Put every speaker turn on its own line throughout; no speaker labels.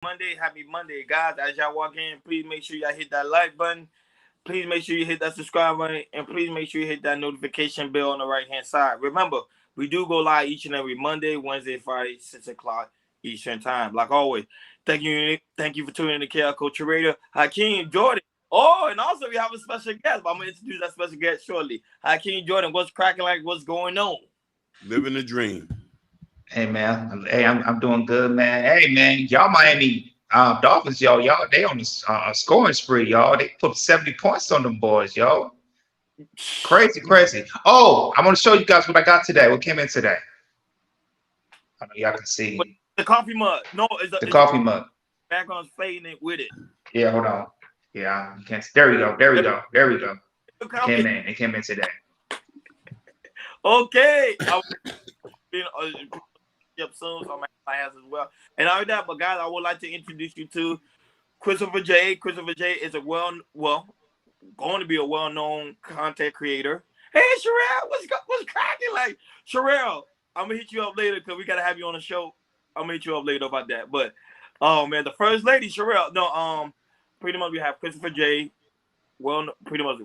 Happy Monday, guys. As y'all walk in, please make sure y'all hit that like button. Please make sure you hit that subscribe button, and please make sure you hit that notification bell on the right hand side. Remember, we do go live each and every Monday, Wednesday, Friday, 6 o'clock Eastern time. Like always, thank you for tuning in to KL Culture Radio. Hakeem Jordan. Oh, and also we have a special guest. But I'm gonna introduce that special guest shortly. Hakeem Jordan, what's cracking like? What's going on?
Living the dream.
Hey man, I'm doing good, man. Hey man, y'all Miami Dolphins, y'all they on the scoring spree, y'all. They put 70 points on them boys, y'all. Crazy, crazy. Oh, I want to show you guys what I got today. What came in today? I know y'all can
But
see
the coffee mug. No,
the
is the
coffee mug.
background's fading it with it.
Yeah, hold on. Yeah, you can't. There we go. There we go. There we go.
The
It came
coffee.
in. It came in today.
Okay. I been up soon, so I'm at my house as well. And all that, but guys, I would like to introduce you to Christopher J. Christopher J is a going to be a well-known content creator. Hey, Sherelle, what's cracking? Like, Sherelle, I'm gonna hit you up later because we gotta have you on the show. I'm gonna hit you up later about that. But, oh man, the first lady, Sherelle. No, pretty much we have Christopher J. Pretty much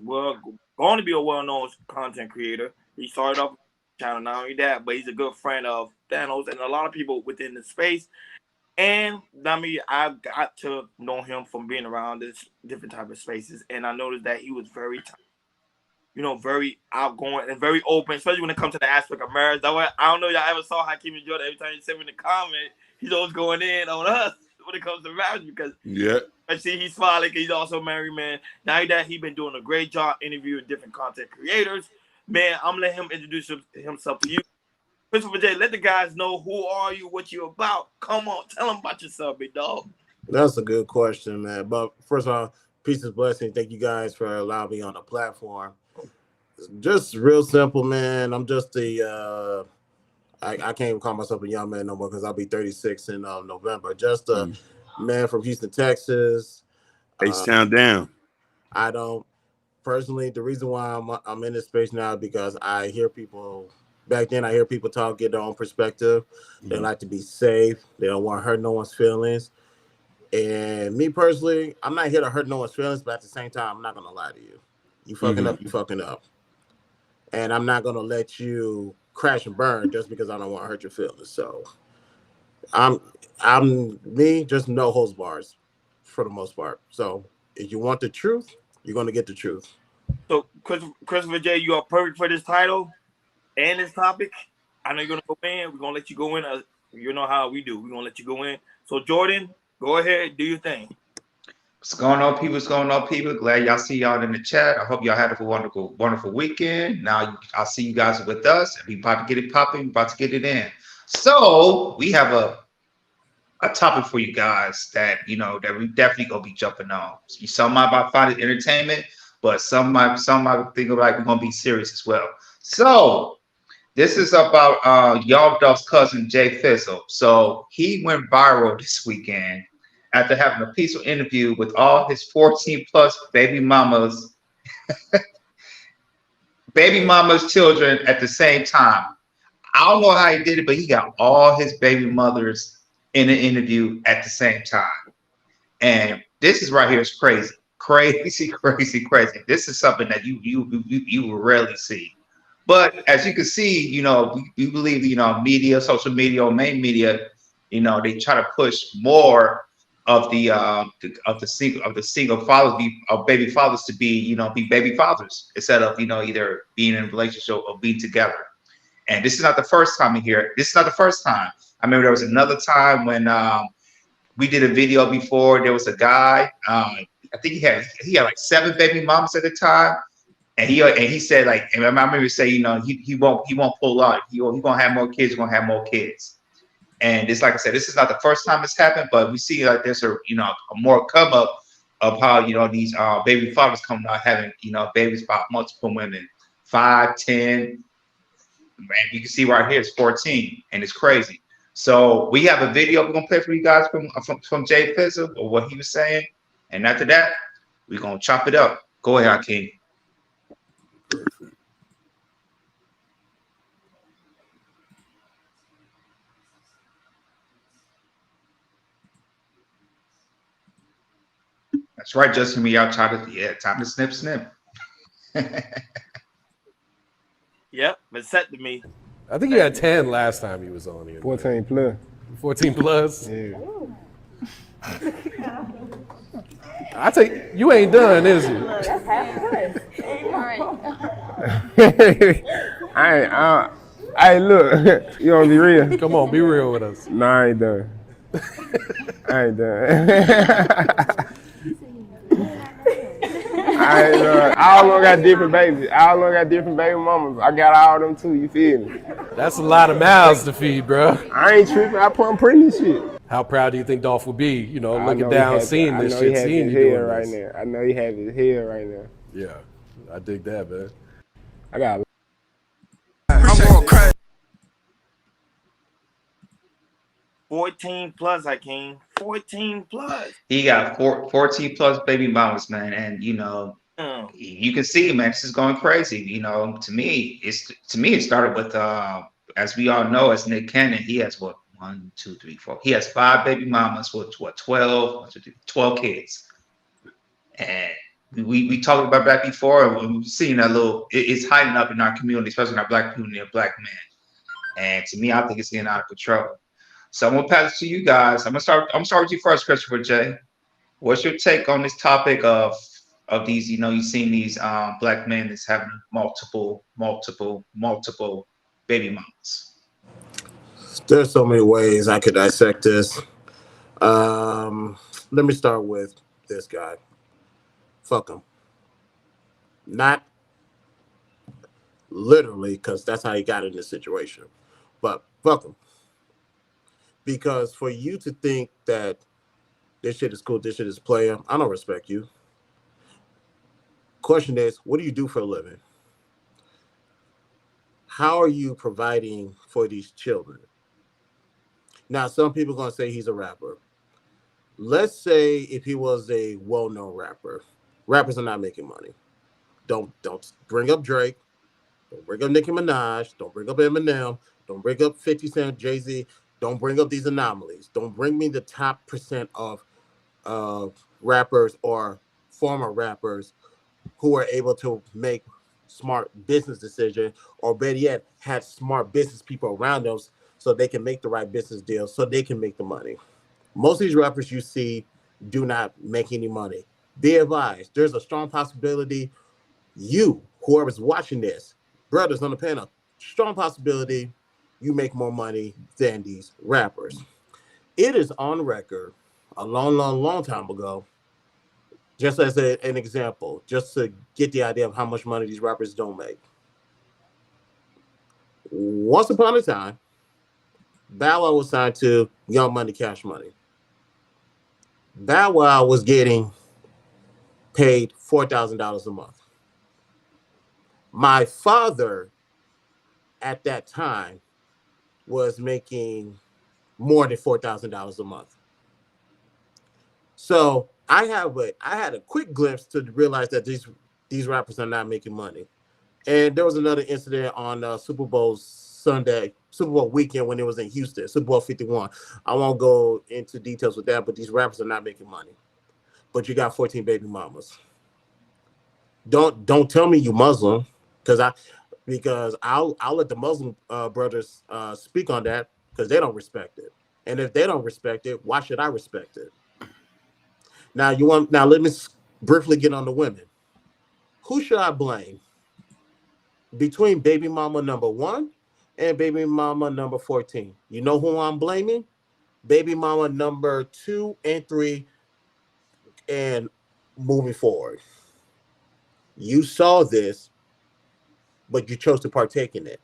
going to be a well-known content creator. He started off channel, not only that, but he's a good friend of Thanos and a lot of people within the space. And I mean, I got to know him from being around this different type of spaces, and I noticed that he was very outgoing and very open, especially when it comes to the aspect of marriage. That way, I don't know if y'all ever saw Hakeem and Jordan. Every time you send me the comment, he's always going in on us when it comes to marriage because
Yeah.
I see he's smiling because he's also a married man. Now that he's been doing a great job interviewing different content creators, man, I'm gonna let him introduce himself to you. Christopher J, let the guys know who are you, what you about. Come on, tell them about yourself, big dog.
That's a good question, man. But first of all, peace and blessing. Thank you guys for allowing me on the platform. Just real simple, man. I'm just I can't even call myself a young man no more because I'll be 36 in November. Just a
Mm.
man from Houston, Texas. Uh,
H-Town down.
I don't personally. The reason why I'm in this space now is because I hear people. Back then, I hear people talk, get their own perspective. They
Mhm.
like to be safe. They don't want to hurt no one's feelings. And me personally, I'm not here to hurt no one's feelings, but at the same time, I'm not gonna lie to you. You fucking
Mhm.
up, you fucking up. And I'm not gonna let you crash and burn just because I don't want to hurt your feelings. So I'm I'm me, just no holds bars for the most part. So if you want the truth, you're gonna get the truth.
So, Christopher J, you are perfect for this title and this topic. I know you're gonna go in. We're gonna let you go in. You know how we do. We're gonna let you go in. So, Jordan, go ahead, do your thing.
What's going on, people? What's going on, people? Glad y'all see y'all in the chat. I hope y'all had a wonderful, wonderful weekend. Now I'll see you guys with us. We about to get it popping. About to get it in. So we have a topic for you guys that that we definitely gonna be jumping on. Some might find it entertainment, but some might think like we're gonna be serious as well. So this is about Y'all Duff's cousin Jay Fizzle. So he went viral this weekend after having a peaceful interview with all his 14 plus baby mamas children at the same time. I don't know how he did it, but he got all his baby mothers in an interview at the same time. And this is right here is crazy, crazy, crazy, crazy. This is something that you will rarely see. But as you can see, we believe, media, social media, or main media, they try to push more of the single fathers, of baby fathers to be baby fathers instead of either being in a relationship or being together. And this is not the first time you hear it. This is not the first time. I remember there was another time when we did a video before. There was a guy. I think he had like 7 baby moms at the time, and he said like, and I remember he say, he won't pull out. He gonna have more kids. He gonna have more kids. And it's like I said, this is not the first time it's happened, but we see like there's a more come up of how these baby fathers coming out having babies by multiple women, 5, 10. And you can see right here it's 14, and it's crazy. So we have a video we're gonna play for you guys from Jay Fizzle or what he was saying, and after that we're gonna chop it up. Go ahead, Hakeem. That's right, just me out time to snip.
Yep, vasectomy.
I think you had 10 last time he was on here.
14 plus.
14 plus.
Yeah.
I take you ain't done, is you?
That's half price.
Hey, look, you want to be real?
Come on, be real with us.
Nah, I ain't done. I ain't done. All of them got different babies. All of them got different baby mamas. I got all of them too, you feel me?
That's a lot of mouths to feed, bro.
I ain't tripping. I put them pretty shit.
How proud do you think Dolph would be, you know, looking down, seeing this shit, seeing you doing
right
this?
now. I know he have his head right now.
Yeah, I dig that, man.
I got
14 plus, Hakeem. 14 plus.
He got 14 plus baby mamas, man, and you can see, man, this is going crazy. To me, it started with as we all know, as Nick Cannon, he has what 1, 2, 3, 4. He has 5 baby mamas with what 12 kids, and we talked about that before. And we've seen that it's heightening up in our community, especially in our black community of black men. And to me, I think it's getting out of control. So I'm gonna pass it to you guys. I'm gonna start with you first, Christopher J. What's your take on this topic of these? You've seen these black men that's having multiple baby mamas.
There's so many ways I could dissect this. Let me start with this guy. Fuck him. Not literally, because that's how he got in this situation. But fuck him. Because for you to think that this shit is cool, this shit is player, I don't respect you. Question is, what do you do for a living? How are you providing for these children? Now, some people are going to say he's a rapper. Let's say if he was a well-known rapper. Rappers are not making money. Don't bring up Drake. Don't bring up Nicki Minaj. Don't bring up Eminem. Don't bring up 50 Cent, Jay-Z. Don't bring up these anomalies. Don't bring me the top percent of rappers or former rappers who are able to make smart business decisions, or better yet, had smart business people around them so they can make the right business deals, so they can make the money. Most of these rappers you see do not make any money. Be advised, there's a strong possibility you, whoever's watching this, brothers on the panel, strong possibility you make more money than these rappers. It is on record a long time ago, just as an example, just to get the idea of how much money these rappers don't make. Once upon a time, Bow Wow was signed to Young Money, Cash Money. Bow Wow was getting paid $4,000 a month. My father, at that time, was making more than $4,000 a month. So I had a quick glimpse to realize that these rappers are not making money. And there was another incident on Super Bowl weekend when it was in Houston, Super Bowl 51. I won't go into details with that, but these rappers are not making money. But you got 14 baby mamas. Don't tell me you Muslim, because I'll let the Muslim brothers speak on that, because they don't respect it. And if they don't respect it, why should I respect it? Now let me briefly get on the women. Who should I blame between baby mama number 1 and baby mama number 14? You know who I'm blaming? Baby mama number 2 and 3 and moving forward. You saw this, but you chose to partake in it.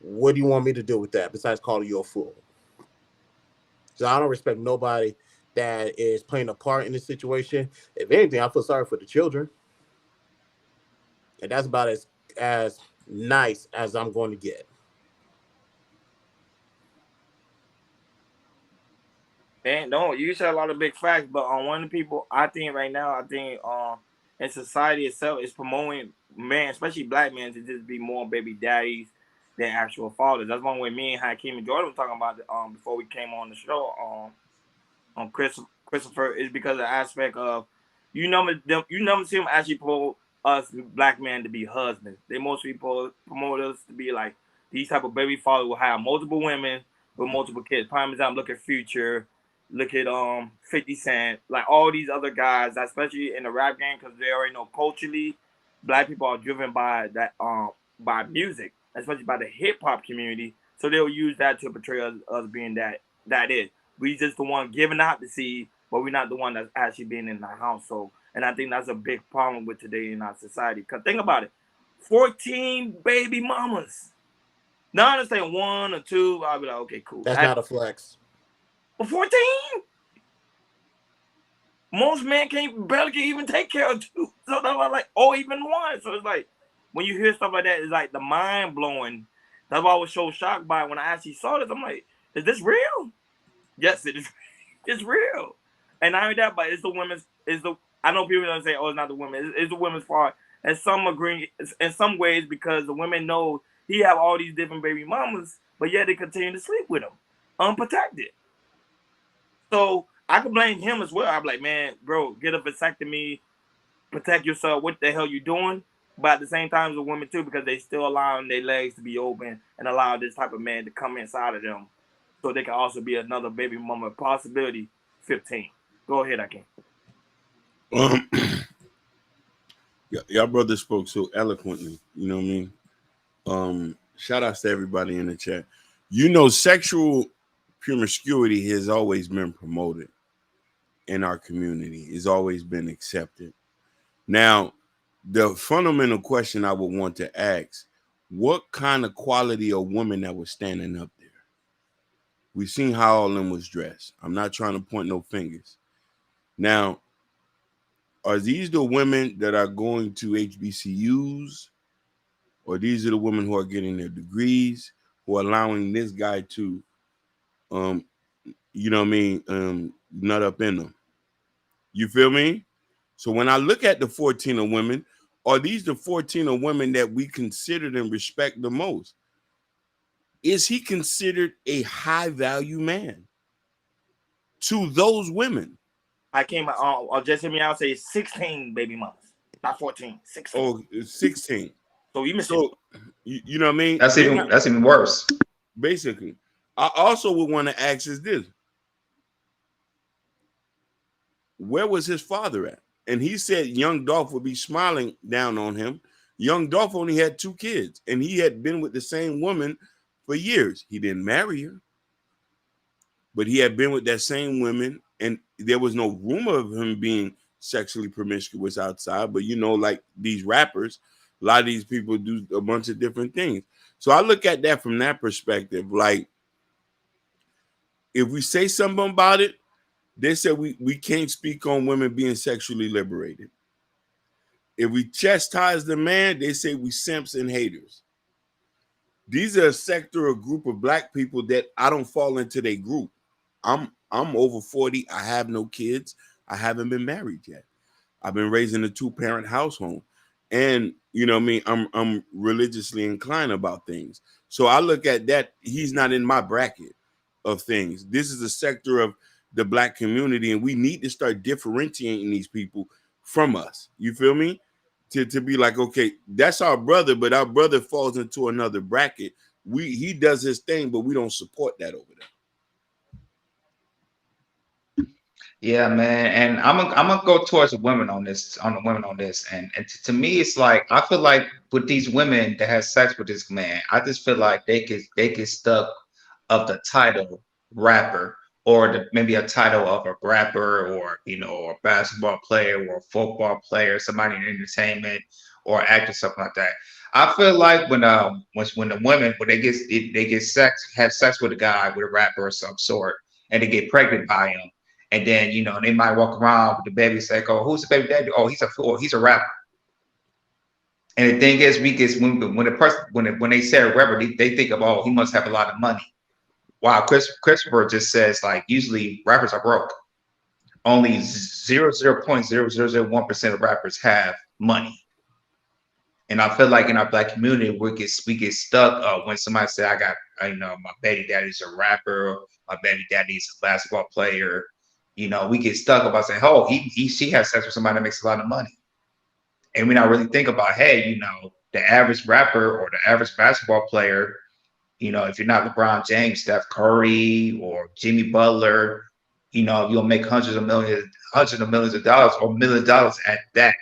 What do you want me to do with that besides calling you a fool? So I don't respect nobody that is playing a part in this situation. If anything, I feel sorry for the children. And that's about as nice as I'm going to get.
Man, don't you said a lot of big facts, but on one of the people I think right now, in society itself is promoting men, especially black men, to just be more baby daddies than actual fathers. That's one way me and Hakeem and Jordan were talking about before we came on the show on Christopher, is because of the aspect of you never see them actually promote us black men to be husbands. They mostly promote us to be like these type of baby fathers will have multiple women with multiple kids. Prime example, look at Future, look at 50 Cent, like all these other guys, especially in the rap game, because they already know culturally, black people are driven by that by music, especially by the hip hop community. So they'll use that to portray us being that is. We just the one giving out the seed, but we're not the one that's actually being in the household. And I think that's a big problem with today in our society. Cause think about it, 14 baby mamas. Now I understand one or two, I'll be like, okay, cool.
That's not a flex.
But 14? Most men barely can even take care of two. So that's why like, or even one. So it's like when you hear stuff like that, it's like the mind blowing. That's why I was so shocked by it when I actually saw this. I'm like, is this real? Yes, it is. It's real. And not only that, but it's the women's. I know people don't say, "Oh, it's not the women." It's the women's fault. And some agree in some ways because the women know he have all these different baby mamas, but yet they continue to sleep with him, unprotected. So I could blame him as well. I'm like, man, bro, get a vasectomy, protect yourself. What the hell you doing? But at the same time, as a woman too, because they still allowing their legs to be open and allow this type of man to come inside of them, so they can also be another baby mama possibility. 15. Go ahead, I can.
Y'all brothers spoke so eloquently. You know what I mean? Shout outs to everybody in the chat. You know, sexual promiscuity has always been promoted in our community. It's always been accepted. Now, the fundamental question I would want to ask, what kind of quality of woman that was standing up there? We've seen how all of them was dressed. I'm not trying to point no fingers. Now, are these the women that are going to HBCUs? Or these are the women who are getting their degrees, who are allowing this guy to, you know what I mean, nut up in them? You feel me? So when I look at the 14 of women, are these the 14 of women that we consider and respect the most? Is he considered a high value man to those women?
I came just hear me out say 16 baby mamas, not 14, 16.
Oh, 16.
So you missed
it. You know what I mean?
That's even worse.
Basically. I also would want to ask is this. Where was his father at? And he said young Dolph would be smiling down on him. Young Dolph only had 2 kids, and he had been with the same woman for years. He didn't marry her, but he had been with that same woman, and there was no rumor of him being sexually promiscuous outside. But you know, like these rappers, a lot of these people do a bunch of different things. So I look at that from that perspective. Like, if we say something about it, they said we can't speak on women being sexually liberated. If we chastise the man, they say we simps and haters. These are a sector or group of black people that I don't fall into their group. I'm over 40. I have no kids. I haven't been married yet. I've been raised in a 2-parent household. And you know what I mean, I'm religiously inclined about things. So I look at that, he's not in my bracket of things. This is a sector of the black community, and we need to start differentiating these people from us. You feel me? To be like, okay, that's our brother, but our brother falls into another bracket. He does his thing, but we don't support that over there.
Yeah, man, and I'm gonna go towards the women on this, and to me, it's like I feel like with these women that have sex with this man, I just feel like they get stuck of the title rapper, or maybe a title of a rapper, or or a basketball player, or a football player, somebody in entertainment, or actor, something like that. I feel like when the women, when they have sex with a guy, with a rapper of some sort, and they get pregnant by him. And then, they might walk around with the baby, say, "Oh, who's the baby daddy? Oh, he's a rapper." And the thing is, when they say a rapper, they think of, oh, he must have a lot of money. Wow, Christopher just says, like, usually rappers are broke. Only 0.0001% of rappers have money. And I feel like in our black community, we get stuck when somebody say, "I got, my baby daddy's a rapper, my baby daddy's a basketball player." we get stuck about saying, oh, she has sex with somebody that makes a lot of money. And we not really think about, hey, the average rapper or the average basketball player, if you're not LeBron James, Steph Curry, or Jimmy Butler, you'll make hundreds of millions of dollars, or $1 million at that.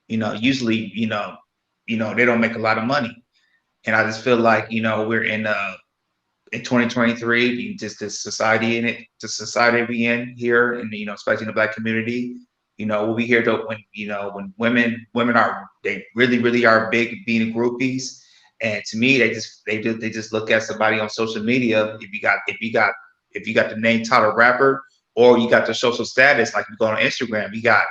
Usually, they don't make a lot of money. And I just feel like, we're in 2023, just the society we in here, and especially in the Black community, we'll be here to when women are, they really are big being groupies. And to me, they just look at somebody on social media. If you got the name Tyler Rapper, or you got the social status, like you go on Instagram, you got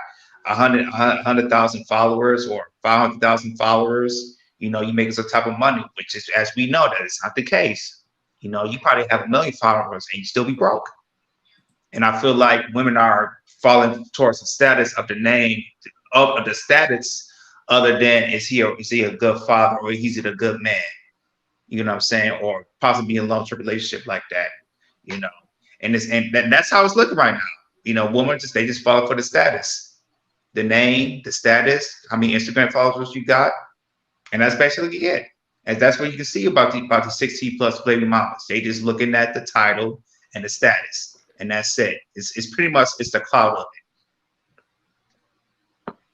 100,000 followers or 500,000 followers, you make some type of money, which is, as we know, that is not the case. You probably have 1 million followers and you still be broke. And I feel like women are falling towards the status of the name of the status, other than is he a good father, or is he a good man? You know what I'm saying? Or possibly in a long-term relationship like that. You know, that's how it's looking right now. Women they just fall for the status, the name, the status, how many Instagram followers you got, and that's basically it. And that's what you can see about the 16 plus baby mamas. They just looking at the title and the status, and that's it. It's pretty much it's the cloud of it.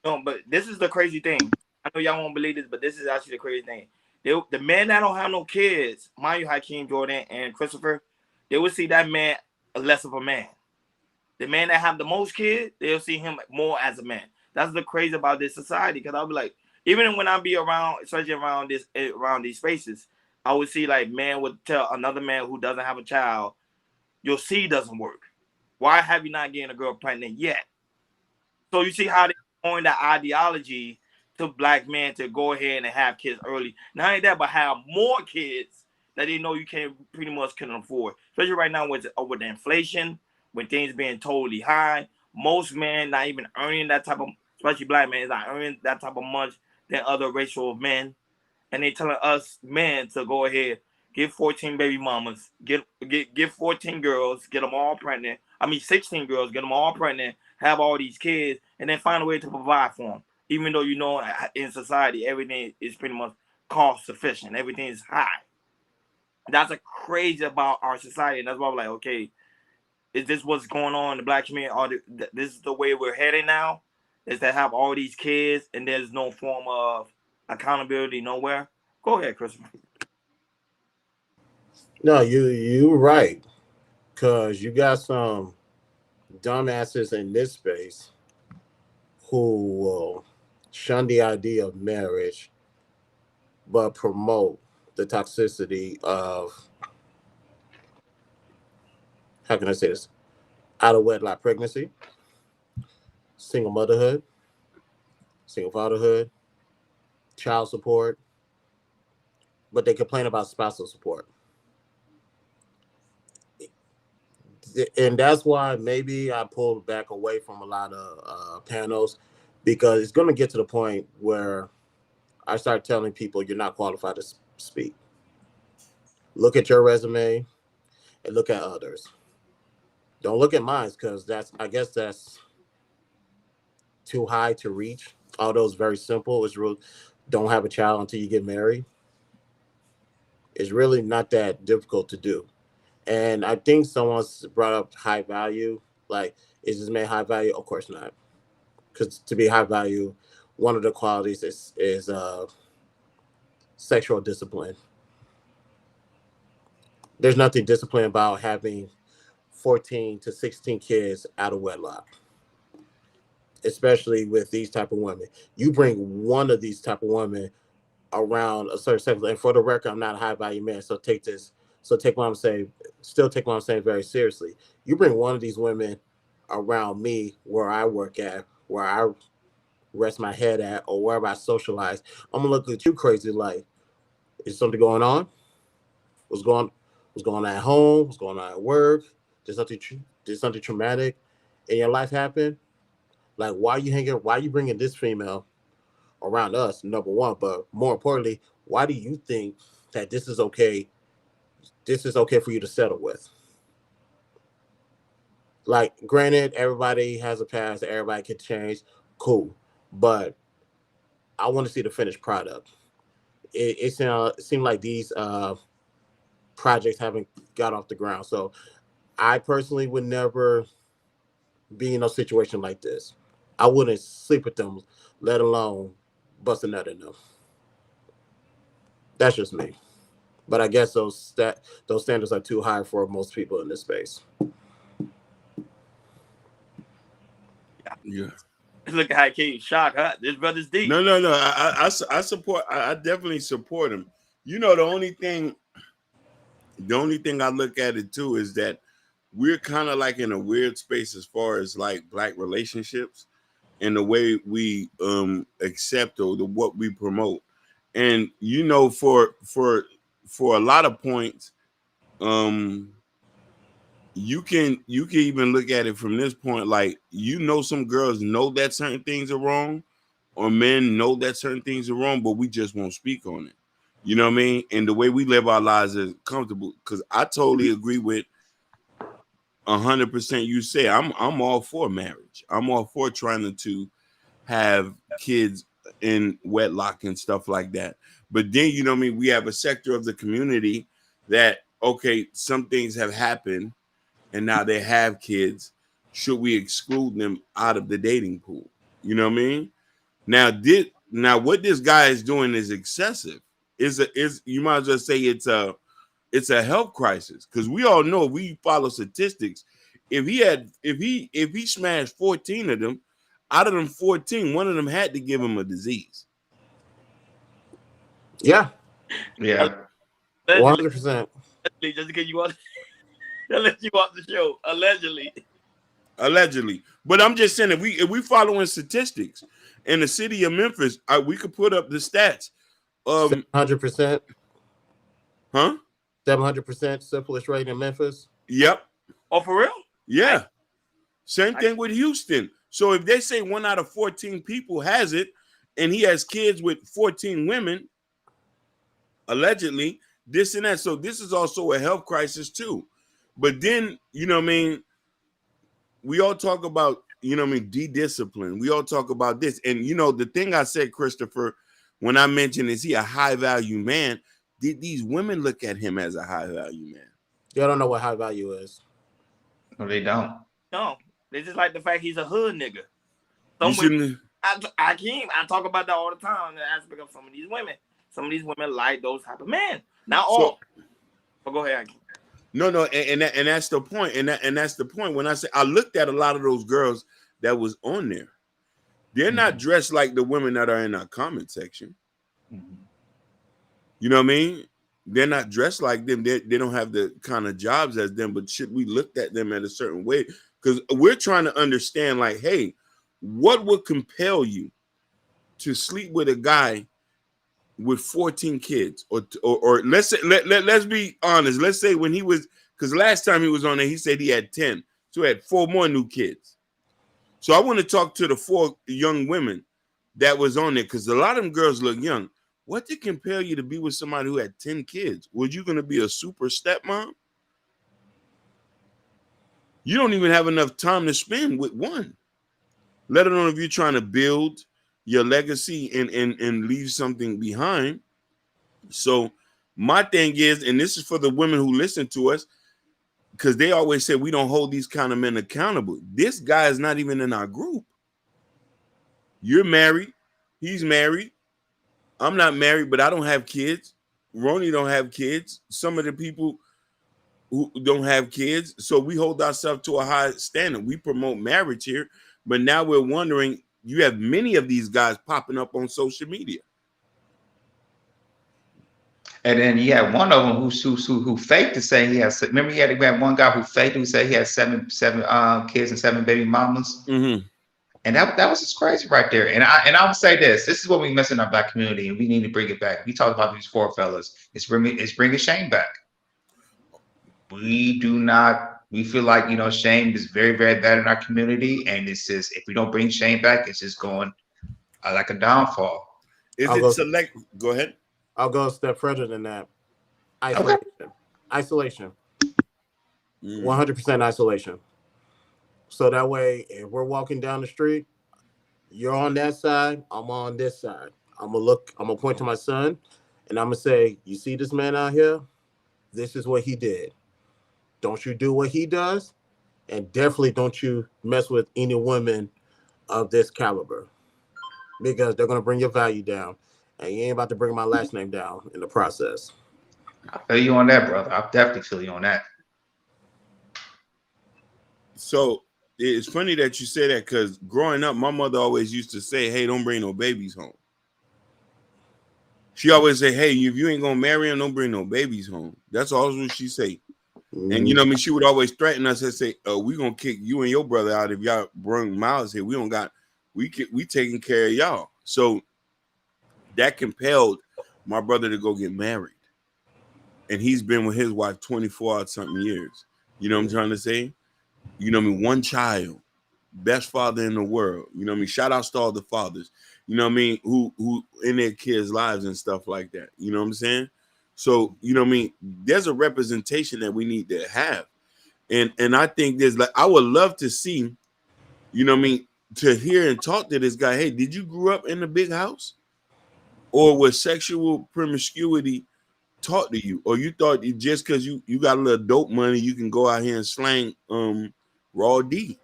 No, but this is the crazy thing. I know y'all won't believe this, but this is actually the crazy thing. The men that don't have no kids, mind you, Hakeem, Jordan, and Christopher, they will see that man less of a man. The man that have the most kids, they'll see him more as a man. That's the crazy about this society. Because I'll be like, even when I be around, especially around these spaces, I would see like man would tell another man who doesn't have a child, your seed doesn't work. Why have you not getting a girl pregnant yet? So you see how they going that ideology to black men to go ahead and have kids early. Not only that, but have more kids that they know you can't pretty much couldn't afford. Especially right now with the inflation, when things being totally high. Most men not even earning that type of, especially black men, is not earning that type of much than other racial of men. And they telling us men to go ahead, get 14 baby mamas, get 14 girls, get them all pregnant. I mean 16 girls, get them all pregnant, have all these kids, and then find a way to provide for them. Even though in society everything is pretty much cost sufficient, everything is high. That's a crazy about our society, and that's why we're like, okay, is this what's going on in the black community? This is the way we're heading now? Is to have all these kids and there's no form of accountability nowhere? Go ahead, Christopher.
No, you right, because you got some dumbasses in this space who will shun the idea of marriage but promote the toxicity of, how can I say this, out of wedlock pregnancy, single motherhood, single fatherhood, child support, but they complain about spousal support. And that's why maybe I pulled back away from a lot of panels, because it's going to get to the point where I start telling people you're not qualified to speak. Look at your resume and look at others. Don't look at mine, because I guess that's too high to reach. Although it's very simple. It's real. Don't have a child until you get married. It's really not that difficult to do. And I think someone's brought up high value. Like, is this man high value? Of course not. Because to be high value, one of the qualities is sexual discipline. There's nothing disciplined about having 14 to 16 kids out of wedlock, especially with these type of women. You bring one of these type of women around a certain sex, and for the record, I'm not a high value man, so take what I'm saying, still take what I'm saying very seriously. You bring one of these women around me, where I work at, where I rest my head at, or wherever I socialize, I'm gonna look at you crazy like, is something going on? What's going on at home? What's going on at work? Did something traumatic in your life happen? Like, why are you bringing this female around us, number one, but more importantly, why do you think that this is okay for you to settle with? Like, granted, everybody has a past, everybody can change, cool, but I want to see the finished product. It seemed like these projects haven't got off the ground. So I personally would never be in a situation like this. I wouldn't sleep with them, let alone bust a nut in them. That's just me. But I guess those standards are too high for most people in this space.
Yeah.
Look at how King shocked, huh? This brother's deep.
No. I support. I definitely support him. You know, the only thing I look at it too is that we're kind of like in a weird space as far as like black relationships and the way we accept or what we promote. And you know, for a lot of points, you can even look at it from this point, like, you know, some girls know that certain things are wrong, or men know that certain things are wrong, but we just won't speak on it. You know what I mean? And the way we live our lives is comfortable. Because I totally agree with 100%. You say I'm all for marriage. I'm all for trying to have kids in wedlock and stuff like that. But then, you know what I mean, we have a sector of the community that, okay, some things have happened and now they have kids. Should we exclude them out of the dating pool? You know what I mean? Now what this guy is doing is excessive. Is you might as well say it's a health crisis, because we all know, if we follow statistics, if he smashed 14 of them, out of them 14, one of them had to give him a disease.
Yeah,
Yeah.
100%.
Just because you want to let you off the show,
Allegedly. But I'm just saying, if we following statistics in the city of Memphis, we could put up the stats.
700%.
Huh?
700% syphilis rate in Memphis.
Yep.
Oh, for real?
Yeah. Same thing with Houston. So if they say 1 out of 14 people has it, and he has kids with 14 women, allegedly, this and that. So this is also a health crisis too. But then, you know what I mean, we all talk about, you know what I mean, de-discipline. We all talk about this. And, you know, the thing I said, Christopher, when I mentioned, is he a high-value man, did these women look at him as a high-value man?
Y'all don't know what high value is.
No, they don't.
No, they just like the fact he's a hood nigga.
You shouldn't.
I talk about that all the time in the aspect of some of these women. Some of these women like those type of men. Not all. But go ahead, Hakeem.
No, and that's the point. And that's the point. When I say, I looked at a lot of those girls that was on there. They're not dressed like the women that are in our comment section. You know what I mean? They're not dressed like them. They don't have the kind of jobs as them. But should we look at them at a certain way? Because we're trying to understand, like, hey, what would compel you to sleep with a guy with 14 kids? Or let's say, let's be honest. Let's say when he was, because last time he was on there, he said he had 10. So he had 4 more new kids. So I want to talk to the 4 young women that was on there, because a lot of them girls look young. What did compel you to be with somebody who had 10 kids? Was you going to be a super stepmom? You don't even have enough time to spend with one, let alone if you're trying to build your legacy and leave something behind. So my thing is, and this is for the women who listen to us, because they always say we don't hold these kind of men accountable. This guy is not even in our group. You're married. He's married. I'm not married, but I don't have kids. Ronnie don't have kids. Some of the people who don't have kids. So we hold ourselves to a high standard. We promote marriage here, but now we're wondering, you have many of these guys popping up on social media.
And then you had one of them who faked to say he has. Remember, he had one guy who faked, who said he had seven kids and 7 baby mamas.
Mm-hmm.
And that was just crazy right there. And I would say this is what we miss in our black community, and we need to bring it back. We talked about these 4 fellas. It's bringing shame back. We feel like, you know, shame is very, very bad in our community, and it's just, if we don't bring shame back, it's just going like a downfall.
Go ahead.
I'll go a step further than that. Isolation.
Okay.
Isolation. 100% isolation. So that way, if we're walking down the street, you're on that side, I'm on this side. I'm gonna point to my son, and I'm gonna say, "You see this man out here? This is what he did. Don't you do what he does, and definitely don't you mess with any women of this caliber because they're gonna bring your value down, and you ain't about to bring my last name down in the process."
I feel you on that, brother. I definitely feel you on that.
So it's funny that you say that because growing up, my mother always used to say, "Hey, don't bring no babies home." She always say, "Hey, if you ain't gonna marry him, don't bring no babies home." That's always what she say. And you know, she would always threaten us and say, "We gonna kick you and your brother out if y'all bring Miles here. We don't got, we taking care of y'all." So that compelled my brother to go get married, and he's been with his wife 24 or something years. You know what I'm trying to say? You know what I mean? One child, best father in the world. You know what I mean? Shout out to all the fathers. You know what I mean? Who in their kids' lives and stuff like that. You know what I'm saying? So, you know what I mean? There's a representation that we need to have. And I think there's like, I would love to see, you know what I mean, to hear and talk to this guy. Hey, did you grow up in a big house? Or was sexual promiscuity taught to you? Or you thought just because you got a little dope money, you can go out here and slang raw D?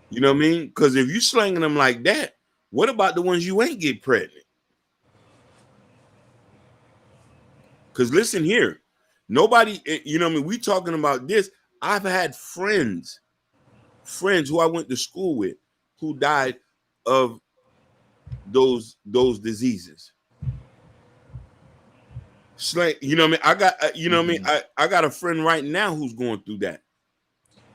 You know what I mean? Because if you slanging them like that, what about the ones you ain't get pregnant? Because listen here, nobody, you know what I mean? We talking about this. I've had friends who I went to school with who died of those diseases. Slang, you know what I mean? I got, you know what I mean? I got a friend right now who's going through that.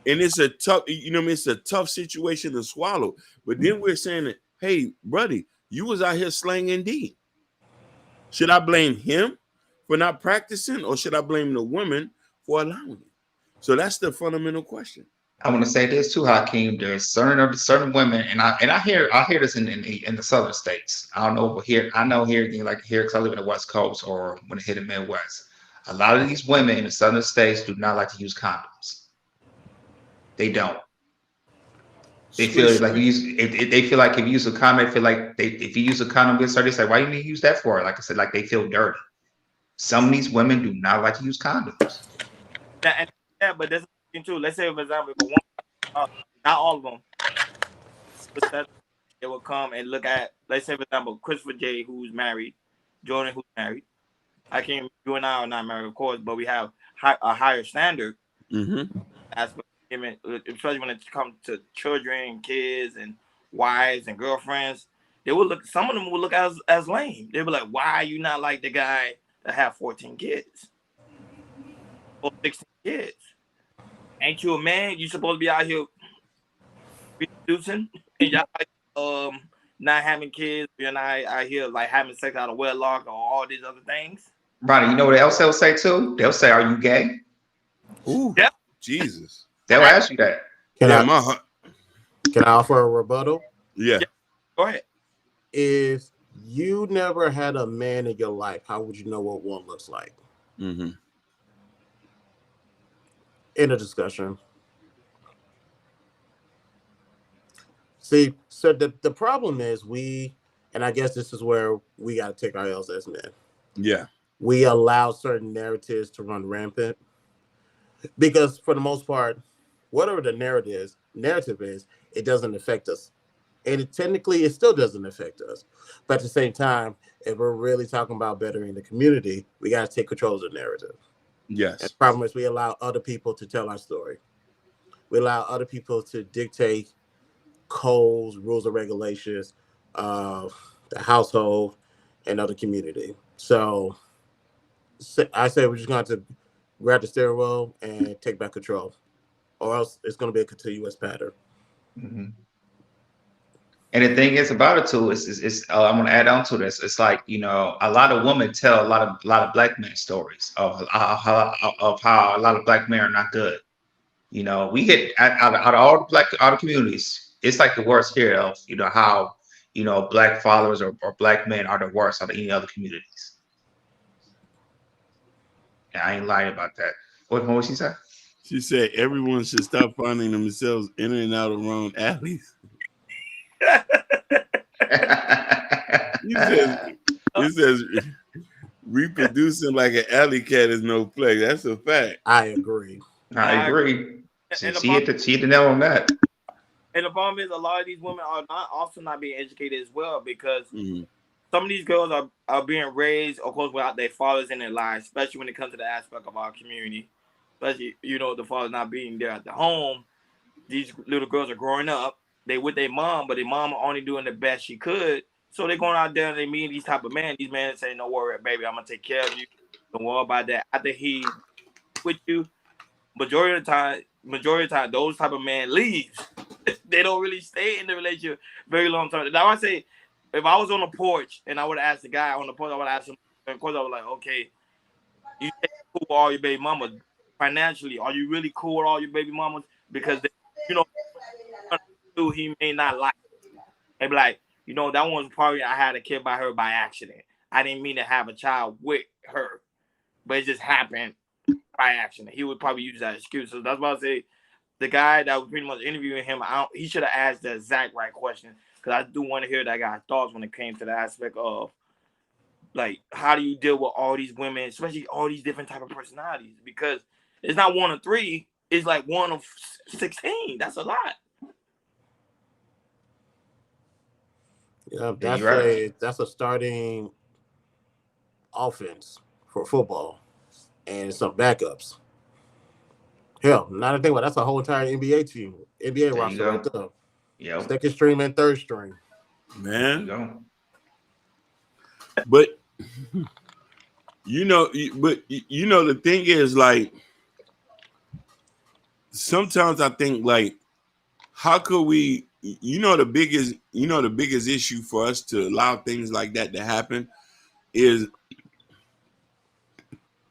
And it's a tough, you know what I mean? It's a tough situation to swallow. But then we're saying that, hey, buddy, you was out here slanging D. Should I blame him for not practicing, or should I blame the woman for allowing it? So that's the fundamental question.
I want to say this too, Hakeem. There's certain women, and I hear this in the southern states. I don't know, but here I know here like here because I live in the West Coast or when I hit the Midwest. A lot of these women in the southern states do not like to use condoms. They don't. They feel like if they feel like if you use a condom, they feel like if you use a condom with her, they say, "Why you need to use that for?" Like I said, like they feel dirty. Some of these women do not like to use condoms.
Yeah, but that's too. Let's say, for example, if a woman, not all of them, but they will come and look at, let's say, for example, Christopher J, who's married, Jordan, who's married. I can't. You and I are not married, of course, but we have a higher standard.
Mm-hmm.
Aspect of women, especially when it comes to children, kids, and wives and girlfriends. They will look. Some of them will look as lame. They'll be like, "Why are you not like the guy that have 14 kids or 16 kids? Ain't you a man? You supposed to be out here reproducing, and y'all not having kids. You're not out here like having sex out of wedlock or all these other things."
Ronnie, you know what else they'll say too? They'll say, "Are you gay?"
Ooh,
Yep.
Jesus.
They'll ask you that.
Can
Yeah,
I can I offer a rebuttal?
Yeah.
Go ahead.
If you never had a man in your life, how would you know what one looks like?
Mm-hmm.
In a discussion. See, so the problem is and I guess this is where we got to take our L's as men.
Yeah.
We allow certain narratives to run rampant because, for the most part, whatever the narrative is, it doesn't affect us, and technically, it still doesn't affect us. But at the same time, if we're really talking about bettering the community, we got to take control of the narrative.
Yes.
And the problem is, we allow other people to tell our story. We allow other people to dictate codes, rules, and regulations of the household and other community. So I say we're just going to grab the steering wheel and take back control, or else it's going to be a continuous pattern.
Mm-hmm. And the thing is about it too I'm going to add on to this. It's like a lot of women tell a lot of black men stories of how a lot of black men are not good. We hit out of all the communities. It's like the worst here of how black fathers or black men are the worst out of any other communities. Yeah, I ain't lying about that. What was she say?
She said everyone should stop finding themselves in and out of wrong alleys. He says reproducing like an alley cat is no play. That's a fact.
I agree.
I agree.
And the
She hit the nail on that.
And the problem is, a lot of these women are not being educated as well, because
Mm-hmm.
some of these girls are being raised, of course, without their fathers in their lives, especially when it comes to the aspect of our community. Especially, the father not being there at the home. These little girls are growing up. They with their mom, but their mom are only doing the best she could. So they're going out there and they meet these type of men. These men say, "No worry, baby, I'm gonna take care of you. Don't worry about that." After he with you, majority of the time, those type of men leaves. They don't really stay in the relationship very long time. Now I say, if I was on the porch and I would ask the guy on the porch, I would ask him. Of course, I was like, "Okay, you say cool with all your baby mamas financially? Are you really cool with all your baby mamas? Because he may not like." And be like, that one's probably I had a kid by her by accident. I didn't mean to have a child with her, but it just happened by accident. He would probably use that excuse. So that's why I say the guy that was pretty much interviewing him, he should have asked the exact right question, because I do want to hear that guy's thoughts when it came to the aspect of, like, how do you deal with all these women, especially all these different type of personalities? Because it's not one of three; it's like one of 16. That's a lot.
Yeah,
right.
that's a starting offense for football, and some backups. Hell, now to think about it, that's a whole entire NBA team, NBA roster right there.
Yeah.
Second string and third string.
Man.
There you go.
But the thing is, like, sometimes I think, like, how could we, the biggest issue for us to allow things like that to happen is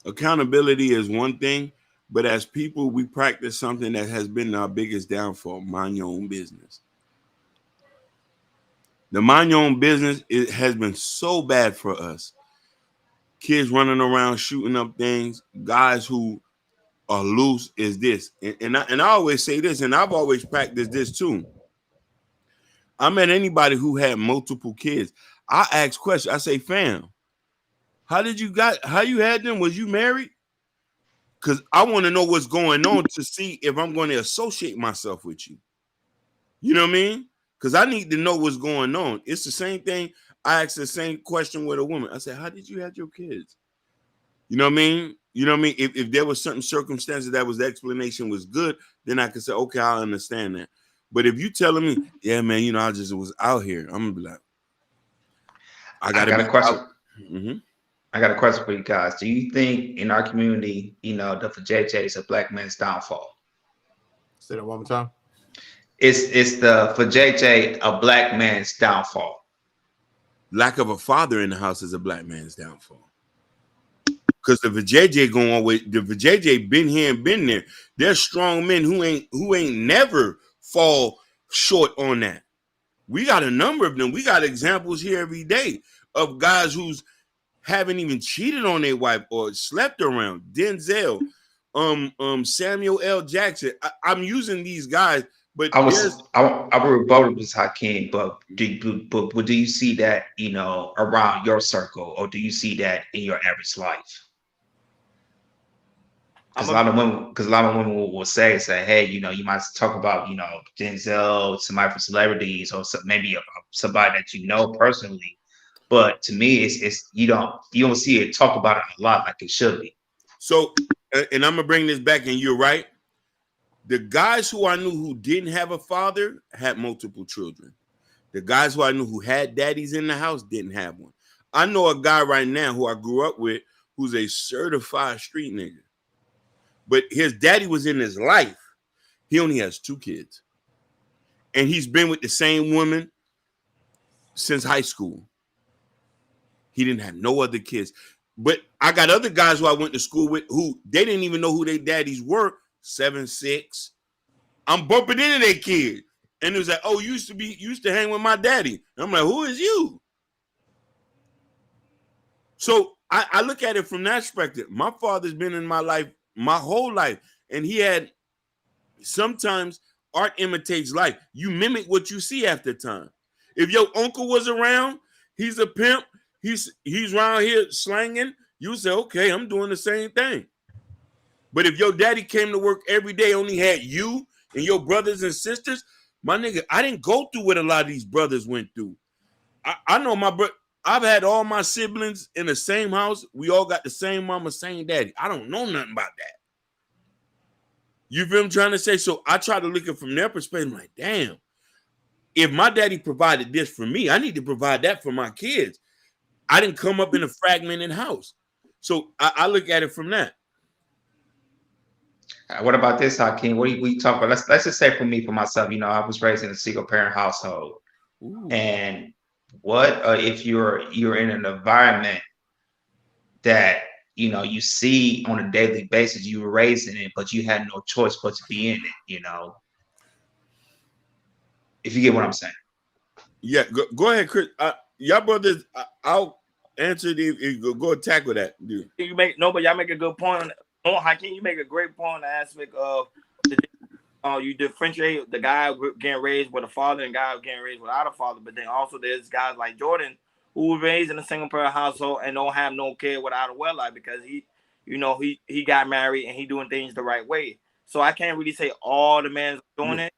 accountability is one thing, but as people, we practice something that has been our biggest downfall: mind your own business. The mind your own business, it has been so bad for us. Kids running around shooting up things, guys who are loose is this. And I always say this, and I've always practiced this too. I met anybody who had multiple kids. I ask questions. I say, fam, how you had them? Was you married? Because I want to know what's going on to see if I'm going to associate myself with you. You know what I mean? Because I need to know what's going on. It's the same thing. I asked the same question with a woman. I said, how did you have your kids? You know what I mean? You know what I mean? If there was certain circumstances that the explanation was good, then I could say, okay, I understand that. But if you telling me, yeah, man, I just was out here, I'm gonna be like, I got a question.
Mm-hmm. I got a question for you guys. Do you think in our community, the JJ is a black man's downfall?
Say that one more time.
It's the for JJ a black man's downfall.
Lack of a father in the house is a black man's downfall. Because the JJ going with the JJ been here and been there. There's strong men who ain't never fall short on that. We got a number of them. We got examples here every day of guys who's haven't even cheated on their wife or slept around. Denzel, Samuel L. Jackson. I'm using these guys, but
I would rebuttal with Hakeem, but do you see that around your circle, or do you see that in your average life? Because a lot of women will say, hey, you might talk about Denzel, somebody from celebrities, or maybe somebody that you know personally. But to me, it's you don't see it talk about it a lot like it should be.
So, and I'm gonna bring this back, and you're right. The guys who I knew who didn't have a father had multiple children. The guys who I knew who had daddies in the house didn't have one. I know a guy right now who I grew up with who's a certified street nigga, but his daddy was in his life. He only has 2 kids, and he's been with the same woman since high school. He didn't have no other kids. But I got other guys who I went to school with who they didn't even know who their daddies were. 7, 6. I'm bumping into their kid. And it was like, oh, used to hang with my daddy. And I'm like, who is you? So I look at it from that perspective. My father's been in my life my whole life. And he had sometimes art imitates life. You mimic what you see after time. If your uncle was around, he's a pimp, he's around here slanging, you say, okay, I'm doing the same thing. But if your daddy came to work every day, only had you and your brothers and sisters, my nigga, I didn't go through what a lot of these brothers went through. I know my brother. I've had all my siblings in the same house. We all got the same mama, same daddy. I don't know nothing about that. You feel what I'm trying to say? So I try to look at it from their perspective. I'm like, damn, if my daddy provided this for me, I need to provide that for my kids. I didn't come up in a fragmented house. So I look at it from that.
What about this, Hakeem? What do we talk about? Let's just say for myself, I was raised in a single parent household.
Ooh.
And what if you're in an environment that you see on a daily basis, you were raised in it, but you had no choice but to be in it, if you get what I'm saying.
Yeah, go ahead, Chris. Y'all brothers, I'll answer go attack with that, dude.
But y'all make a good point. Hakeem, you make a great point on the aspect of you differentiate the guy getting raised with a father and guy getting raised without a father. But then also there's guys like Jordan who were raised in a single parent household and don't have no kid without a well because he got married and he doing things the right way. So I can't really say all the men doing it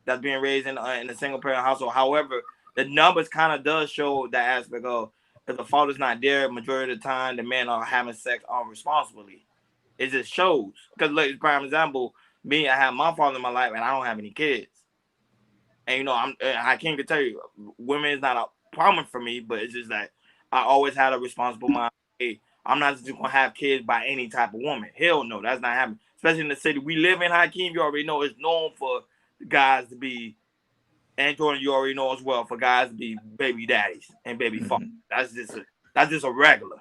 that's being raised in a single parent household. However, the numbers kind of does show that aspect of if the father's not there, majority of the time the men are having sex irresponsibly. It just shows. Because, like, prime example, me, I have my father in my life, and I don't have any kids. And, I can't tell you, women is not a problem for me, but it's just that I always had a responsible mind. Hey, I'm not just going to have kids by any type of woman. Hell no, that's not happening. Especially in the city we live in, Hakeem, you already know it's known for guys to be, and Jordan, you already know as well, for guys to be baby daddies and baby fathers. That's just a regular.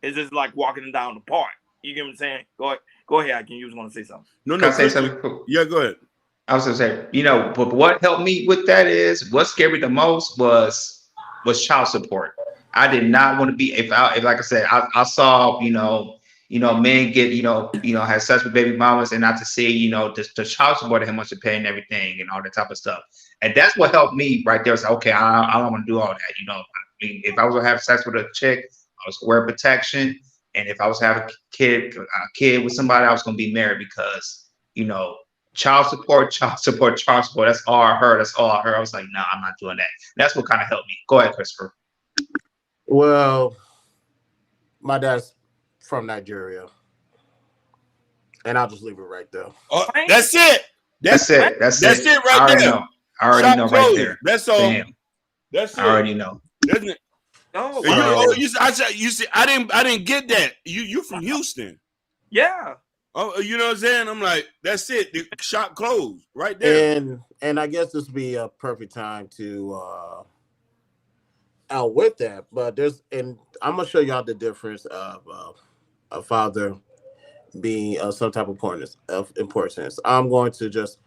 It's just like walking down the park. You get what I'm saying? Go ahead. I can use want to say something.
No. Can I say something?
Yeah, go ahead.
I was gonna say, but what helped me with that is what scared me the most was child support. I did not want to be if like I said, I saw men get have sex with baby mamas and not to see the child support and how much to pay and everything and all that type of stuff. And that's what helped me right there. So okay, I don't want to do all that. I mean, if I was gonna have sex with a chick, I was gonna wear protection. And if I was having a kid with somebody, I was going to be married because, child support. That's all I heard. I was like, no, I'm not doing that. That's what kind of helped me. Go ahead, Christopher.
Well, my dad's from Nigeria. And I'll just leave it right there.
Oh, that's it.
That's it right there. I already know right there.
That's all.
Bam.
That's it.
I already know.
Doesn't it?
No,
you see, I didn't get that. You from Houston?
Yeah.
Oh, you know what I'm saying? I'm like, that's it. The shop closed right there.
And I guess this would be a perfect time to out with that. But I'm gonna show y'all the difference of a father being some type of importance. I'm going to just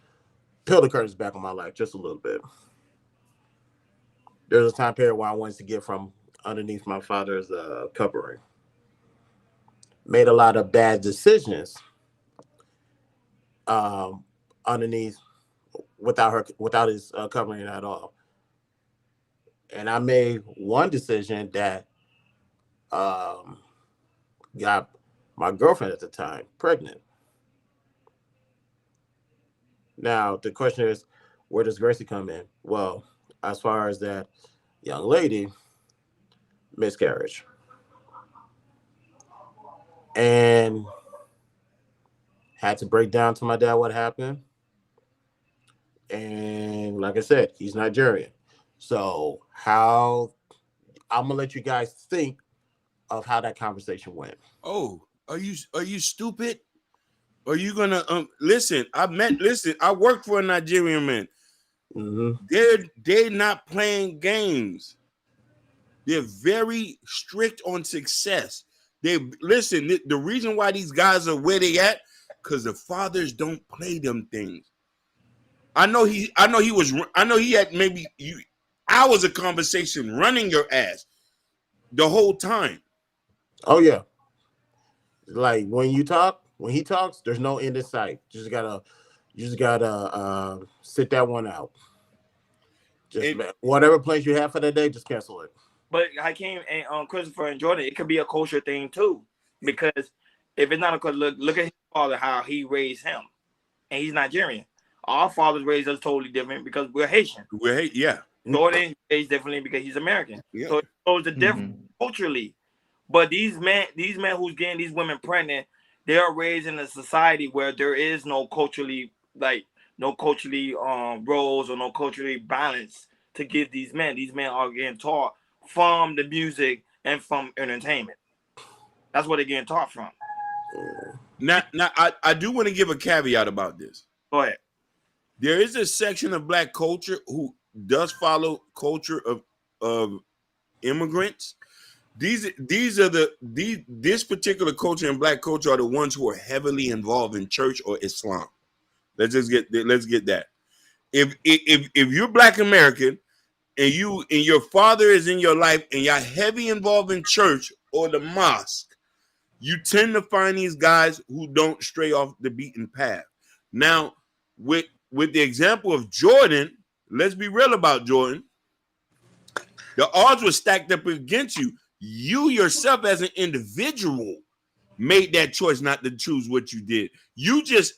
peel the curtains back on my life just a little bit. There's a time period where I wanted to get from underneath my father's covering. Made a lot of bad decisions underneath without his covering at all. And I made one decision that got my girlfriend at the time pregnant. Now the question is, where does Gracie come in? Well, as far as that young lady, miscarriage. And had to break down to my dad what happened. And like I said, he's Nigerian. So I'm gonna let you guys think of how that conversation went.
Oh, are you stupid? Are you gonna listen? I worked for a Nigerian man.
Mm-hmm.
They're not playing games. They're very strict on success. The reason why these guys are where they at, because the fathers don't play them things. I know he had maybe hours of conversation running your ass the whole time.
Oh yeah. Like when you talk, When he talks, there's no end in sight. You just gotta sit that one out. Just whatever plans you have for that day, just cancel it.
But Hakeem and Christopher and Jordan, it could be a culture thing too, because if it's not a culture, look at his father, how he raised him, and he's Nigerian. Our fathers raised us totally different because we're Haitian.
Yeah.
Jordan raised differently because he's American.
Yeah.
So it shows the difference culturally. But these men who's getting these women pregnant, they are raised in a society where there is no culturally roles or no culturally balance to give these men. These men are getting taught from the music and from entertainment. That's what they're getting taught from.
Now I do want to give a caveat about this.
Go ahead.
There is a section of Black culture who does follow culture of immigrants. This particular culture and Black culture are the ones who are heavily involved in church or Islam. Let's get that. If you're Black American and your father is in your life and you're heavy involved in church or the mosque, you tend to find these guys who don't stray off the beaten path. Now, with the example of Jordan, let's be real about Jordan. The odds were stacked up against you. You yourself as an individual made that choice not to choose what you did. You just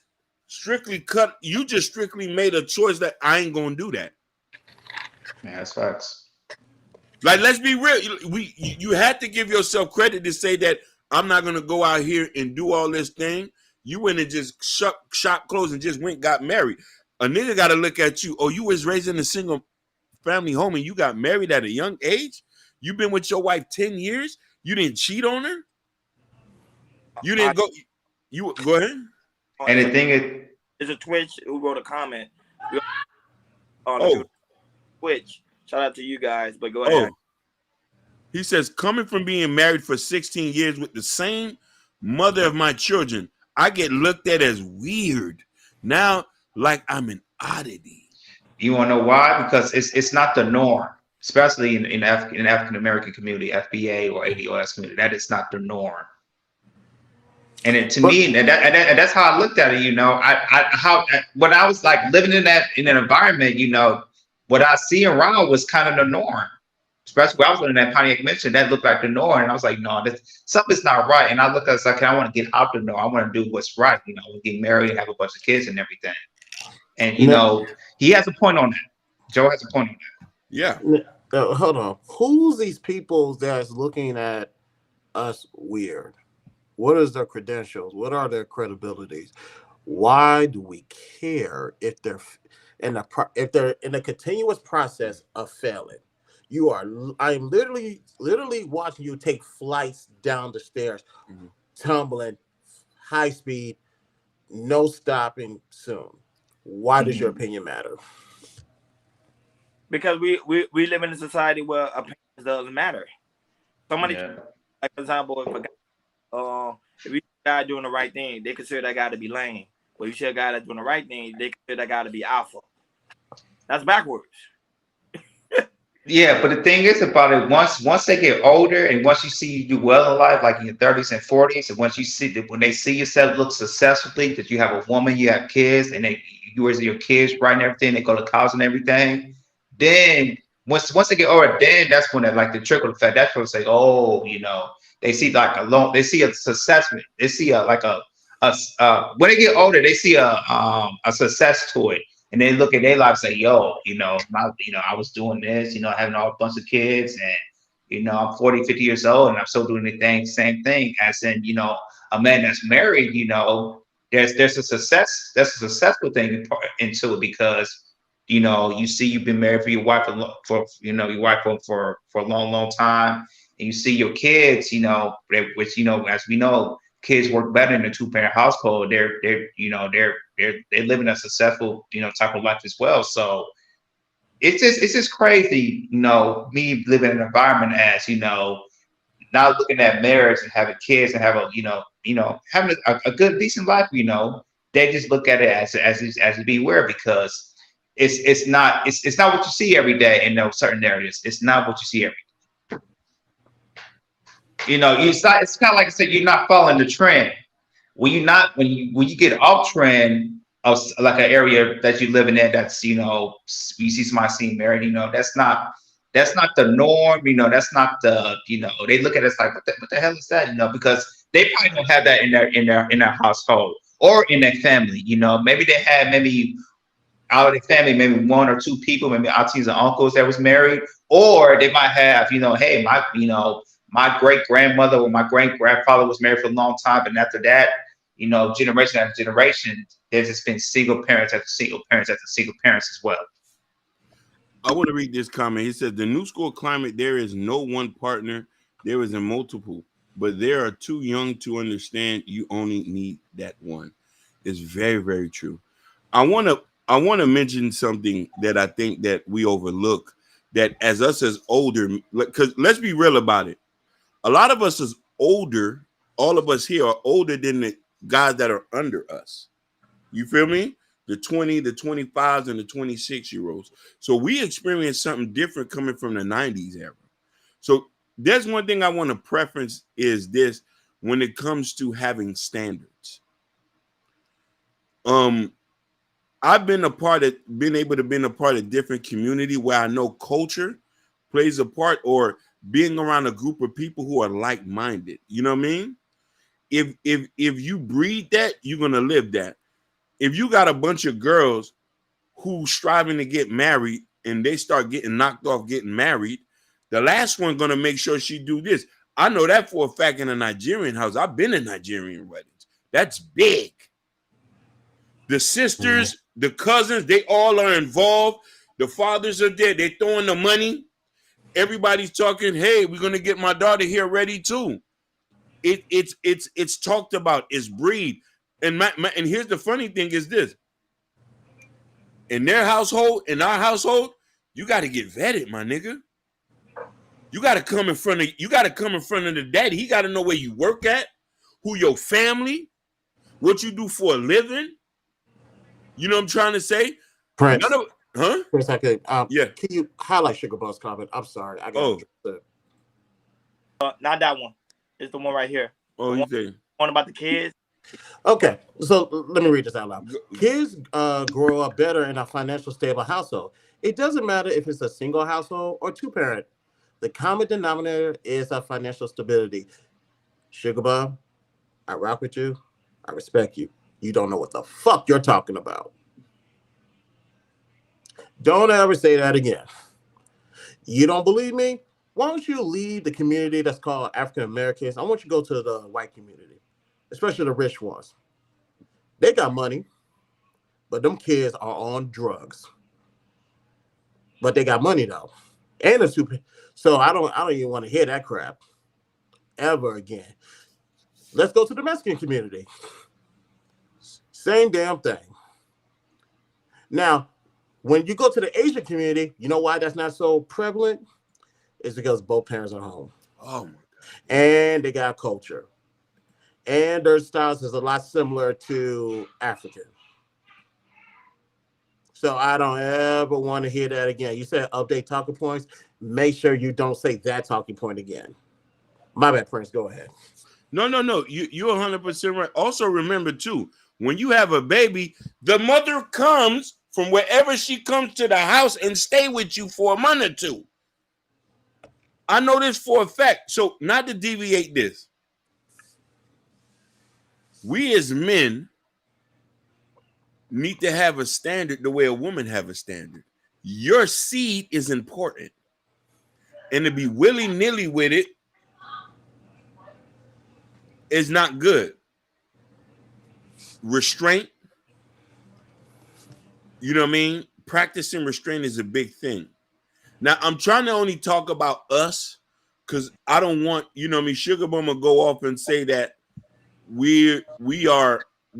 strictly made a choice that I ain't gonna do that.
Yeah, that's facts.
Like, let's be real. You had to give yourself credit to say that I'm not gonna go out here and do all this thing. You went and just shop clothes and just went got married. A nigga got to look at you. Oh, you was raised in a single family home and you got married at a young age. You've been with your wife 10 years. You didn't cheat on her. You didn't go. You go ahead.
And the thing is
a Twitch who wrote a comment.
Oh,
Twitch. Shout out to you guys, but go ahead.
He says, coming from being married for 16 years with the same mother of my children, I get looked at as weird now, like I'm an oddity.
You want to know why? Because it's not the norm, especially in African American community, FBA or ADOS community. That is not the norm. And to me, and that's how I looked at it. You know, when I was like living in that environment, you know, what I see around was kind of the norm. Especially when I was living in that Pontiac Mission, that looked like the norm. And I was like, no, something's not right. And I looked at it like, I want to get out the norm. I want to do what's right. You know, get married and have a bunch of kids and everything. And, you know, he has a point on that. Joe has a point on that.
Yeah.
Hold on. Who's these people that's looking at us weird? What is their credentials? What are their credibilities? Why do we care if they're in a continuous process of failing? I'm literally watching you take flights down the stairs, tumbling, high speed, no stopping soon. Why does your opinion matter?
Because we live in a society where opinions doesn't matter. Somebody, like for example, if you see a guy doing the right thing, they consider that guy to be lame. But if you see a guy that's doing the right thing, they consider that guy to be alpha. That's backwards.
Yeah, but the thing is about it, once they get older and once you see you do well in life, like in your 30s and 40s, and once you see that when they see yourself look successfully, that you have a woman, you have kids, and you raise your kids right and everything, they go to college and everything, then once they get older, then that's when like the trickle effect, that's when they say, oh, you know, they see like they see a success, they see when they get older, they see a success to it. And they look at their life and say, yo, I was doing this, having a bunch of kids and, I'm 40, 50 years old and I'm still doing the same thing as in, a man that's married, there's a successful thing into it because, you see you've been married for your wife for a long, long time. And you see your kids, which, as we know, kids work better in a two-parent household. They're living a successful, type of life as well. So it's just crazy, me living in an environment as, not looking at marriage and having kids and having a good, decent life, they just look at it as being weird because it's not what you see every day in those certain areas. It's not what you see every day. It's kind of like I said, you're not following the trend. when you get off trend of like an area that you living in, that's, you know, you see somebody being married, you know, that's not the norm, you know, that's not the, you know, they look at us like, what the hell is that, you know, because they probably don't have that in their household or in their family, you know. Maybe they had, maybe out of the family, maybe one or two people, maybe aunties and uncles that was married, or they might have, you know, hey, my great grandmother or my great grandfather was married for a long time, and after that, you know, generation after generation, there's just been single parents after single parents after single parents as well.
I want to read this comment. He said, "The new school climate, there is no one partner, there is a multiple, but they are too young to understand you only need that one." It's very, very true. I want to mention something that I think that we overlook, that as us as older, because let's be real about it. A lot of us is older, all of us here are older than the guys that are under us. You feel me? The 20, the 25s, and the 26-year-olds. So we experienced something different coming from the 90s era. So there's one thing I want to preference is this when it comes to having standards. I've been able to be a part of different community where I know culture plays a part, or being around a group of people who are like-minded. You know what I mean? If you breed that, you're gonna live that. If you got a bunch of girls who striving to get married and they start getting knocked off getting married, the last one gonna make sure she do this. I know that for a fact in a Nigerian house. I've been in Nigerian weddings. That's big. The sisters, the cousins, they all are involved. The fathers are there. They throwing the money. Everybody's talking, hey, we're gonna get my daughter here ready too. It's talked about, it's breed. And and here's the funny thing is this: in their household, in our household, you got to get vetted, my nigga. You got to come in front of the daddy. He got to know where you work at, who your family, what you do for a living. You know what I'm trying to say?
Prince. Prince, I could,
yeah.
Can you highlight Sugar Buzz comment? I'm sorry, I got it.
Not that one. It's the one right here.
Oh, you say
one about the kids.
Okay, so let me read this out loud. Kids grow up better in a financial stable household. It doesn't matter if it's a single household or two-parent. The common denominator is a financial stability. Sugar Bob, I rock with you. I respect you. You don't know what the fuck you're talking about. Don't ever say that again. You don't believe me? Why don't you leave the community that's called African Americans? I want you to go to the white community, especially the rich ones. They got money, but them kids are on drugs. But they got money though, and a super. So I don't even want to hear that crap ever again. Let's go to the Mexican community. Same damn thing. Now, when you go to the Asian community, you know why that's not so prevalent? It's because both parents are home.
Oh my God.
And they got culture. And their styles is a lot similar to African. So I don't ever want to hear that again. You said update talking points. Make sure you don't say that talking point again. My bad, Prince. Go ahead.
No. You're 100% right. Also, remember too, when you have a baby, the mother comes from wherever she comes to the house and stay with you for a month or two. I know this for a fact. So, not to deviate this, we as men need to have a standard the way a woman have a standard. Your seed is important. And to be willy-nilly with it is not good. Restraint, you know what I mean? Practicing restraint is a big thing. Now, I'm trying to only talk about us because I don't want, you know what I mean, Sugar Bum will go off and say that we're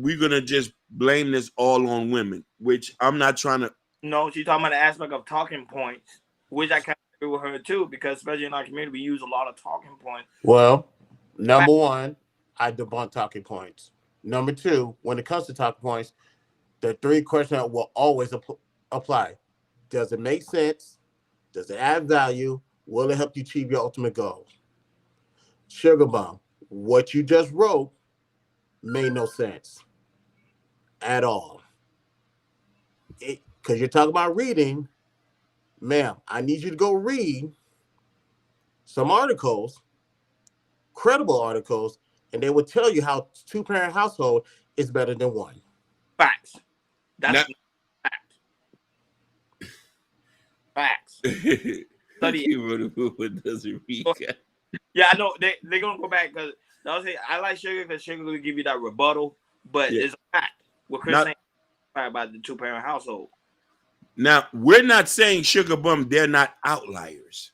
gonna just blame this all on women, which I'm not trying to.
No, she's talking about the aspect of talking points, which I kind of agree with her too, because especially in our community, we use a lot of talking points.
Well, number one, I debunk talking points. Number two, when it comes to talking points, the three questions will always apply. Does it make sense? Does it add value? Will it help you achieve your ultimate goal? Sugar Bomb, what you just wrote made no sense at all. Because you're talking about reading, ma'am, I need you to go read some articles, credible articles, and they will tell you how two-parent household is better than one.
Facts. That's
Now,
fact. Facts. Study.
doesn't read.
Yeah, I know they're gonna go back because I say I like Sugar because Sugar will give you that rebuttal, but
Yeah.
it's a fact. What Chris saying about the two-parent household.
Now, we're not saying Sugar Bum, they're not outliers.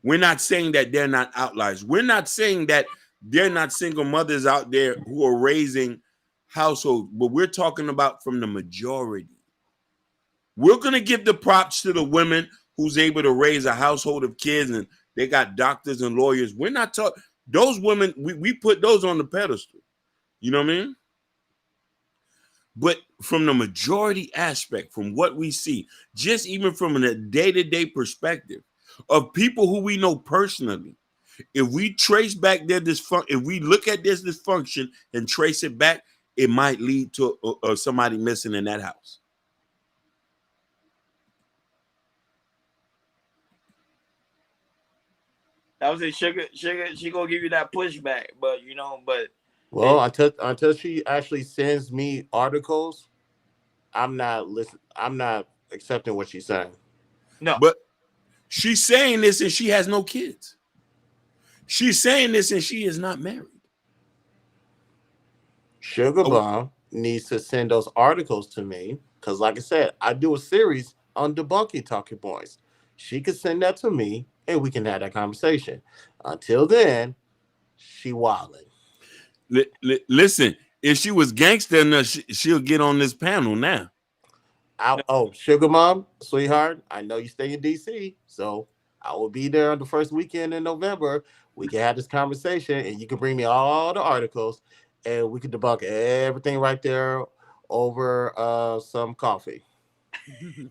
We're not saying that they're not outliers. We're not saying that they're not single mothers out there who are raising households, but we're talking about from the majority. We're going to give the props to the women who's able to raise a household of kids and they got doctors and lawyers. We're not talking, those women, we put those on the pedestal. You know what I mean? But from the majority aspect, from what we see, just even from a day-to-day perspective of people who we know personally, if we trace back their dysfunction, if we look at this dysfunction and trace it back, it might lead to somebody missing in that house.
I would say Sugar, she gonna give you that pushback, but
Well, until she actually sends me articles, I'm not listen. I'm not accepting what she's saying.
No,
but she's saying this and she has no kids. She's saying this and she is not married.
Sugar Bomb needs to send those articles to me because, like I said, I do a series on debunking talking points. She could send that to me and we can have that conversation. Until then, she wilding.
Listen, if she was gangster enough, she'll get on this panel now.
Sugar Mom, sweetheart, I know you stay in DC, so I will be there on the first weekend in November. We can have this conversation, and you can bring me all the articles, and we can debunk everything right there over some coffee.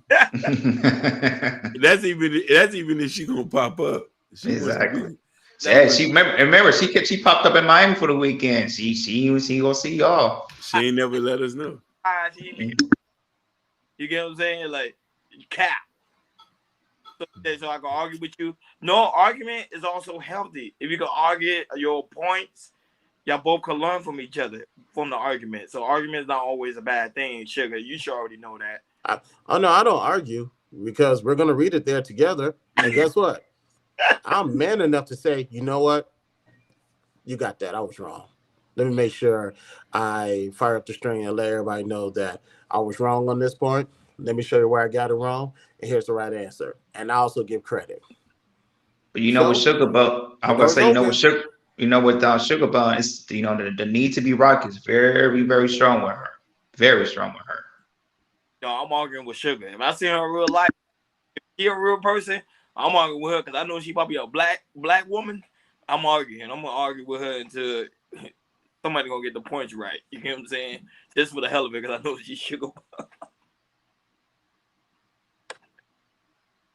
That's even if she gonna pop up.
Exactly. Yeah, she remember she popped up in Miami for the weekend. She gonna see y'all.
She ain't never let us know.
You get what I'm saying? Like cap. So I can argue with you. No argument is also healthy. If you can argue your points, y'all both can learn from each other from the argument. So argument is not always a bad thing. Sugar, you should already know that.
No, I don't argue because we're gonna read it there together. And guess what? I'm man enough to say, you know what? You got that. I was wrong. Let me make sure I fire up the string and let everybody know that I was wrong on this point. Let me show you where I got it wrong, and here's the right answer. And I also give credit.
But you know what Sugar Bun, I'm gonna say, Sugar Bun is, the need to be rock is very, very strong with her. Very strong with her.
No, I'm arguing with Sugar. If I see her in real life, if she a real person, I'm arguing with her because I know she probably a black woman. I'm arguing. I'm gonna argue with her until somebody gonna get the points right. You get what I'm saying? Just for the hell of it, because I know she's Sugar.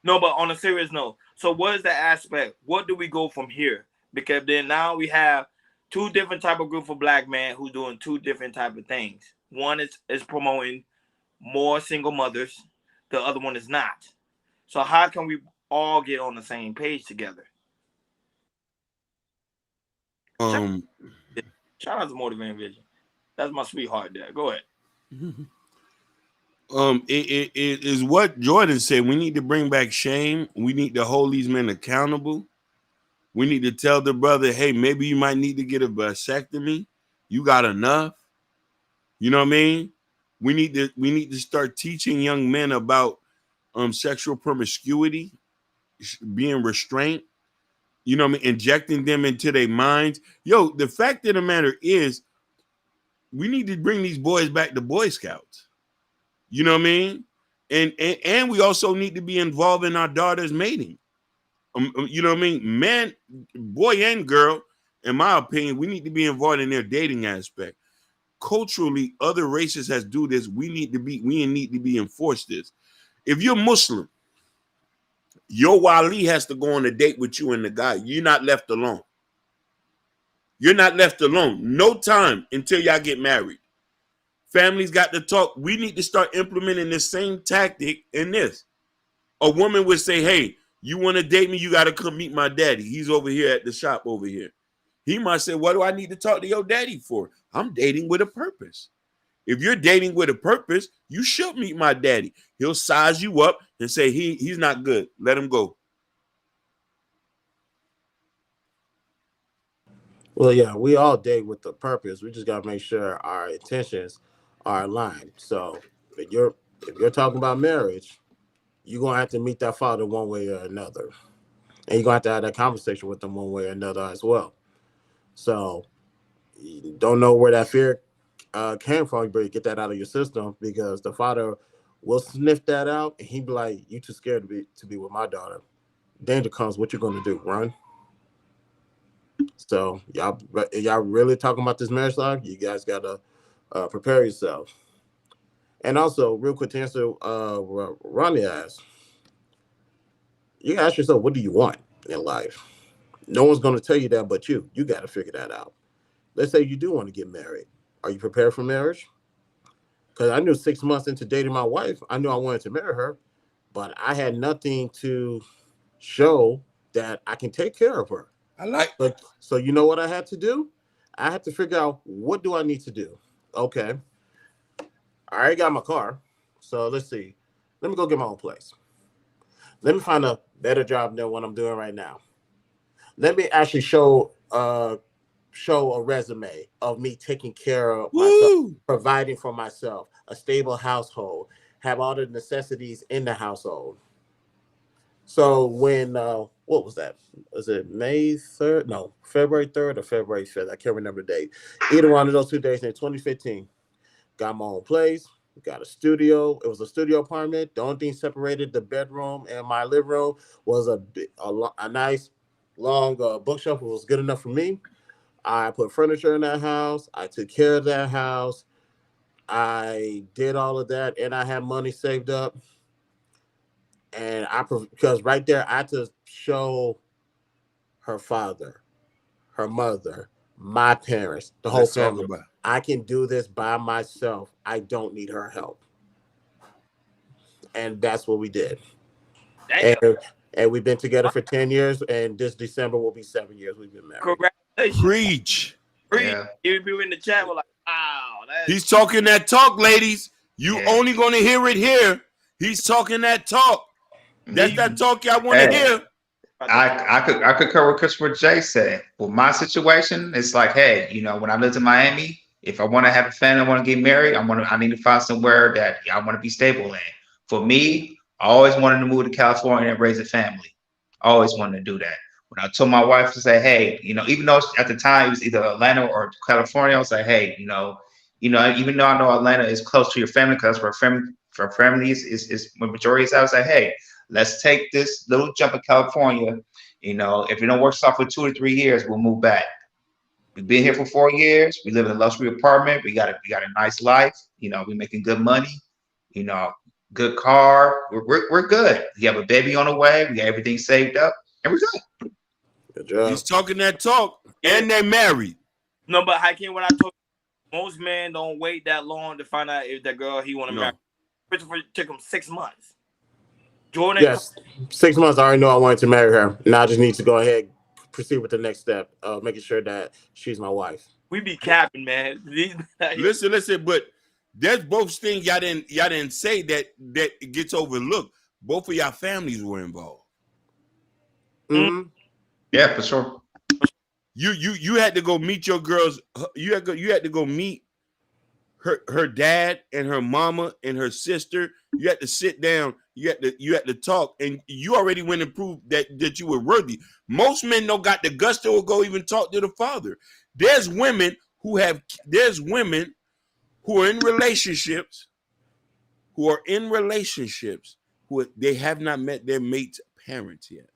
No, but on a serious note, so what is the aspect? What do we go from here? Because then now we have two different type of group of black men who's doing two different type of things. One is promoting more single mothers. The other one is not. So how can we all get on the same page together? Shout out to Motivating Vision. That's my sweetheart there. Go ahead.
It is what Jordan said. We need to bring back shame. We need to hold these men accountable. We need to tell the brother, hey, maybe you might need to get a vasectomy. You got enough. You know what I mean? We need to start teaching young men about sexual promiscuity, being restraint. You know what I mean? Injecting them into their minds. Yo, the fact of the matter is, we need to bring these boys back to Boy Scouts. You know what I mean? And we also need to be involved in our daughter's mating. You know what I mean? Man, boy and girl, in my opinion, we need to be involved in their dating aspect. Culturally, other races has do this. We need to be enforced this. If you're Muslim, your wali has to go on a date with you and the guy. You're not left alone. You're not left alone. No time until y'all get married. Families got to talk. We need to start implementing the same tactic in this. A woman would say, hey, you want to date me? You got to come meet my daddy. He's over here at the shop over here. He might say, what do I need to talk to your daddy for? I'm dating with a purpose. If you're dating with a purpose, you should meet my daddy. He'll size you up and say, he's not good. Let him go.
Well, yeah, we all date with the purpose. We just got to make sure our intentions are aligned. So if you're talking about marriage, you're gonna have to meet that father one way or another, and you're gonna have to have that conversation with them one way or another as well. So you don't know where that fear came from, but you get that out of your system because the father will sniff that out, and he'd be like, "You too scared to be with my daughter. Danger comes. What you gonna do? Run?" So y'all really talking about this marriage life? You guys gotta prepare yourself. And also, real quick to answer Ronnie asked, you gotta ask yourself, what do you want in life? No one's gonna tell you that but you. You gotta figure that out. Let's say you do want to get married. Are you prepared for marriage? Because I knew 6 months into dating my wife, I knew I wanted to marry her, but I had nothing to show that I can take care of her. But so you know what I had to do? I had to figure out, what do I need to do? Okay, I already got my car, so let's see. Let me go get my own place. Let me find a better job than what I'm doing right now. Let me actually show a resume of me taking care of myself, providing for myself, a stable household, have all the necessities in the household. So when what was that? Was it May 3rd? No, February 3rd or February 5th? I can't remember the date. Either one of those 2 days in 2015. Got my own place, got a studio. It was a studio apartment. The only thing separated the bedroom and my living room was a nice long bookshelf. It was good enough for me. I put furniture in that house. I took care of that house. I did all of that, and I had money saved up. And because right there, I had to show her father, her mother, my parents, the whole family. I can do this by myself. I don't need her help. And that's what we did. And we've been together for 10 years, and this December will be 7 years we've been married.
Congratulations.
Preach.
Yeah.
You be in the chat, we're like, wow.
He's talking that talk, ladies. You only going to hear it here. He's talking that talk. That's that talk y'all want to hear.
I could cover what Christopher J said. Well, my situation, it's like, hey, when I lived in Miami, if I want to have a family, I want to get married, I need to find somewhere that I want to be stable in. For me, I always wanted to move to California and raise a family. I always wanted to do that. When I told my wife to say, hey, even though at the time it was either Atlanta or California, I was like, hey, even though I know Atlanta is close to your family because for families is majority is, I was like, hey, let's take this little jump in California. If it don't work out for 2 or 3 years, we'll move back. We've been here for 4 years. We live in a luxury apartment. We got a nice life. We're making good money. Good car. We're good. We have a baby on the way. We got everything saved up, and we're good.
Good job.
He's talking that talk, and they're married.
No, but Hakeem, what I told you, most men don't wait that long to find out if that girl he want to marry. Christopher took him 6 months. Jordan.
Yes, 6 months. I already know I wanted to marry her. Now I just need to go ahead, proceed with the next step of making sure that she's my wife.
We be capping, man.
Listen, but there's both things y'all didn't say that gets overlooked. Both of y'all families were involved.
Mm-hmm.
Yeah, for sure.
You had to go meet your girls. You had to go meet her dad and her mama and her sister. You had to sit down. You had to talk, and you already went and proved that you were worthy. Most men don't got the guts to go even talk to the father. There's women who are in relationships who they have not met their mate's parents yet.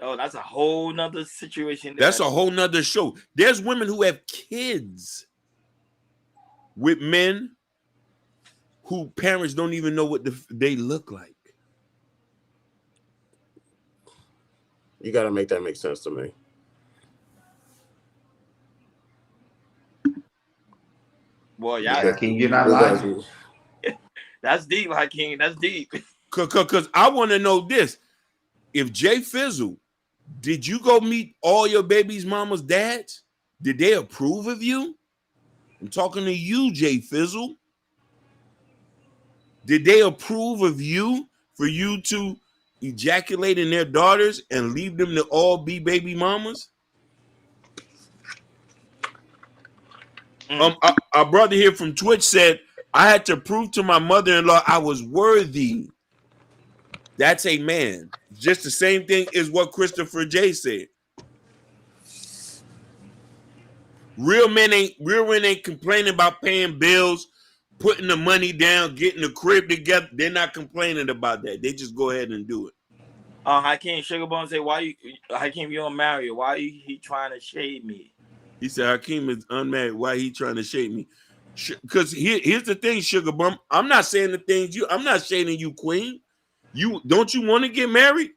Oh, that's a whole nother situation.
That's a whole nother show. There's women who have kids with men who parents don't even know what they look like.
You got to make that make sense to me.
Boy,
Yeah,
y'all,
Hakeem, you're not lying.
that's deep, Hakeem. That's deep.
Cause I want to know this: if Jay Fizzle, did you go meet all your baby's mama's dads? Did they approve of you? I'm talking to you, Jay Fizzle. Did they approve of you for you to ejaculate in their daughters and leave them to all be baby mamas? Our brother here from Twitch said, I had to prove to my mother-in-law I was worthy. That's a man. Just the same thing as what Christopher J said. Real men ain't complaining about paying bills, putting the money down, getting the crib together. They're not complaining about that. They just go ahead and do it.
Hakeem Sugar Bone say, why you Hakeem, you don't marry? Why he trying to shade me?
He said Hakeem is unmarried. Why he trying to shade me? Because here's the thing, Sugar Bum. I'm not saying the things I'm not shading you, Queen. You want to get married?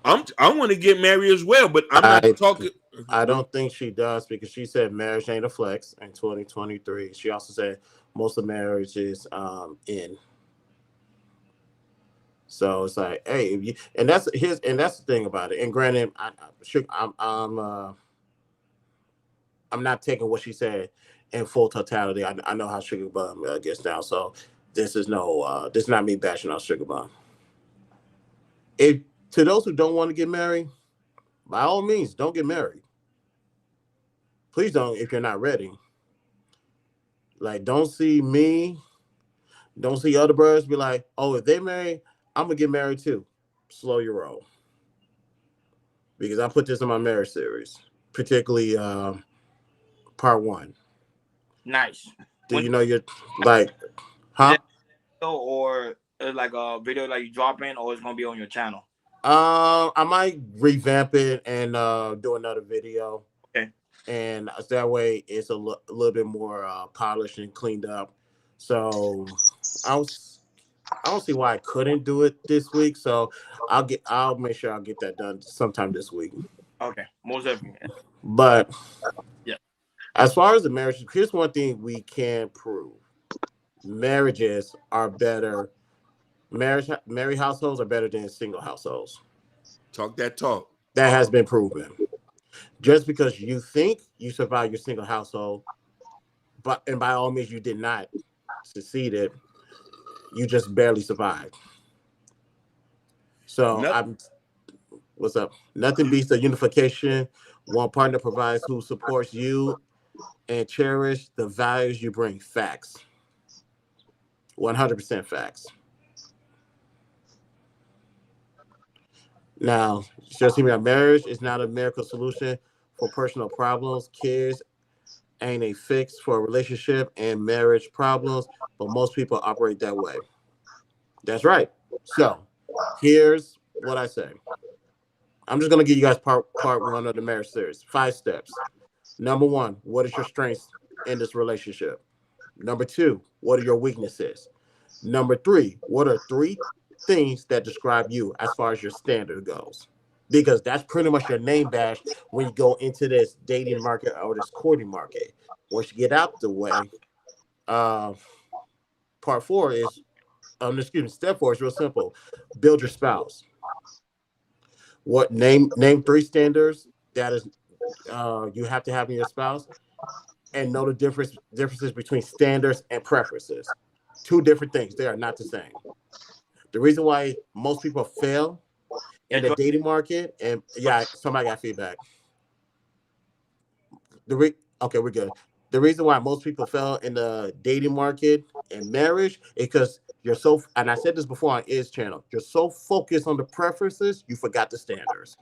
I want to get married as well, but I'm not talking.
I don't think she does, because she said marriage ain't a flex in 2023. She also said most of marriage is in. So it's like, hey, if you, and that's the thing about it. And granted, I'm not taking what she said in full totality. I know how Sugar Bum gets down, so this is not me bashing on Sugar Bum. If to those who don't want to get married, by all means, don't get married. Please don't if you're not ready. Like, don't see me, don't see other brothers be like, oh, if they marry, I'm gonna get married too. Slow your roll, because I put this in my marriage series, particularly part 1.
Nice.
Do you know you're like, huh?
Or like a video like you drop in, or it's gonna be on your channel?
I might revamp it and do another video.
Okay.
And that way it's a little bit more polished and cleaned up. So I don't see why I couldn't do it this week. So I'll make sure I'll get that done sometime this week.
Okay, most definitely.
But
yeah,
as far as the marriage, here's one thing we can prove: marriages are better. Married households are better than single households.
Talk that talk.
That has been proven. Just because you think you survived your single household, and by all means you did not succeed, you just barely survived. So what's up? Nothing beats the unification. One partner provides who supports you and cherish the values you bring. Facts. 100% facts. Now, just hear me out. Marriage is not a miracle solution for personal problems. Kids ain't a fix for a relationship and marriage problems, but most people operate that way. That's right. So here's what I say. I'm just gonna give you guys part 1 of the marriage series. 5 steps. Number 1, what is your strengths in this relationship? Number 2, what are your weaknesses? Number 3, what are 3 things that describe you as far as your standard goes? Because that's pretty much your name badge when you go into this dating market or this courting market. Once you get out the way, part 4 is, step 4 is real simple. Build your spouse. What name 3 standards that is you have to have in your spouse, and know the differences between standards and preferences. 2 different things. They are not the same. The reason why most people fail in the dating market, and somebody got feedback. Okay, we're good. The reason why most people fail in the dating market and marriage is because you're so, and I said this before on Iz's channel, you're so focused on the preferences, you forgot the standards.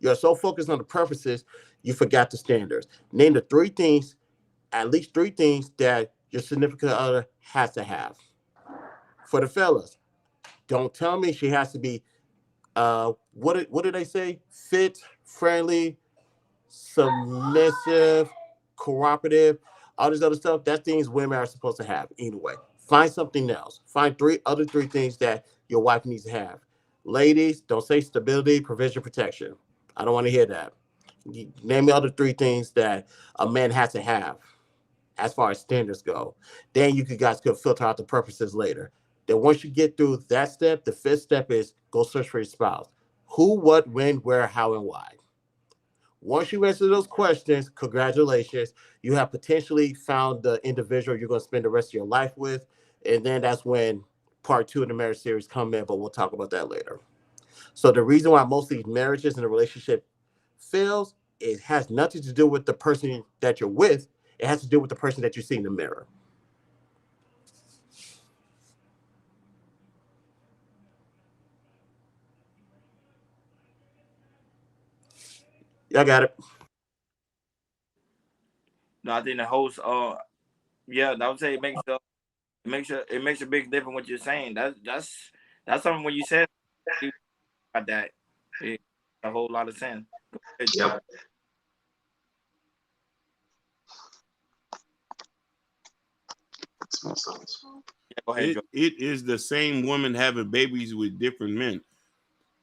You're so focused on the preferences, you forgot the standards. Name the 3 things, at least 3 things that your significant other has to have. For the fellas, don't tell me she has to be, what did they say? Fit, friendly, submissive, cooperative, all this other stuff. That's things women are supposed to have anyway. Find something else. Find 3 things that your wife needs to have. Ladies, don't say stability, provision, protection. I don't want to hear that. Name the other 3 things that a man has to have. as far as standards go. Then you guys could filter out the preferences later. Then once you get through that step, the fifth step is go search for your spouse. Who, what, when, where, how, and why. Once you answer those questions, congratulations. You have potentially found the individual you're going to spend the rest of your life with. And then that's when part two of the marriage series come in, but we'll talk about that later. So the reason why most of these marriages and the relationship fails, it has nothing to do with the person that you're with. It has to do with the person that you see in the mirror. Y'all got it.
No, I think the host, yeah, I would say it makes a big difference what you're saying. That's something when you said about that, it a whole lot of sense.
Yep.
Yeah, go ahead, Joe.
It is the same woman having babies with different men.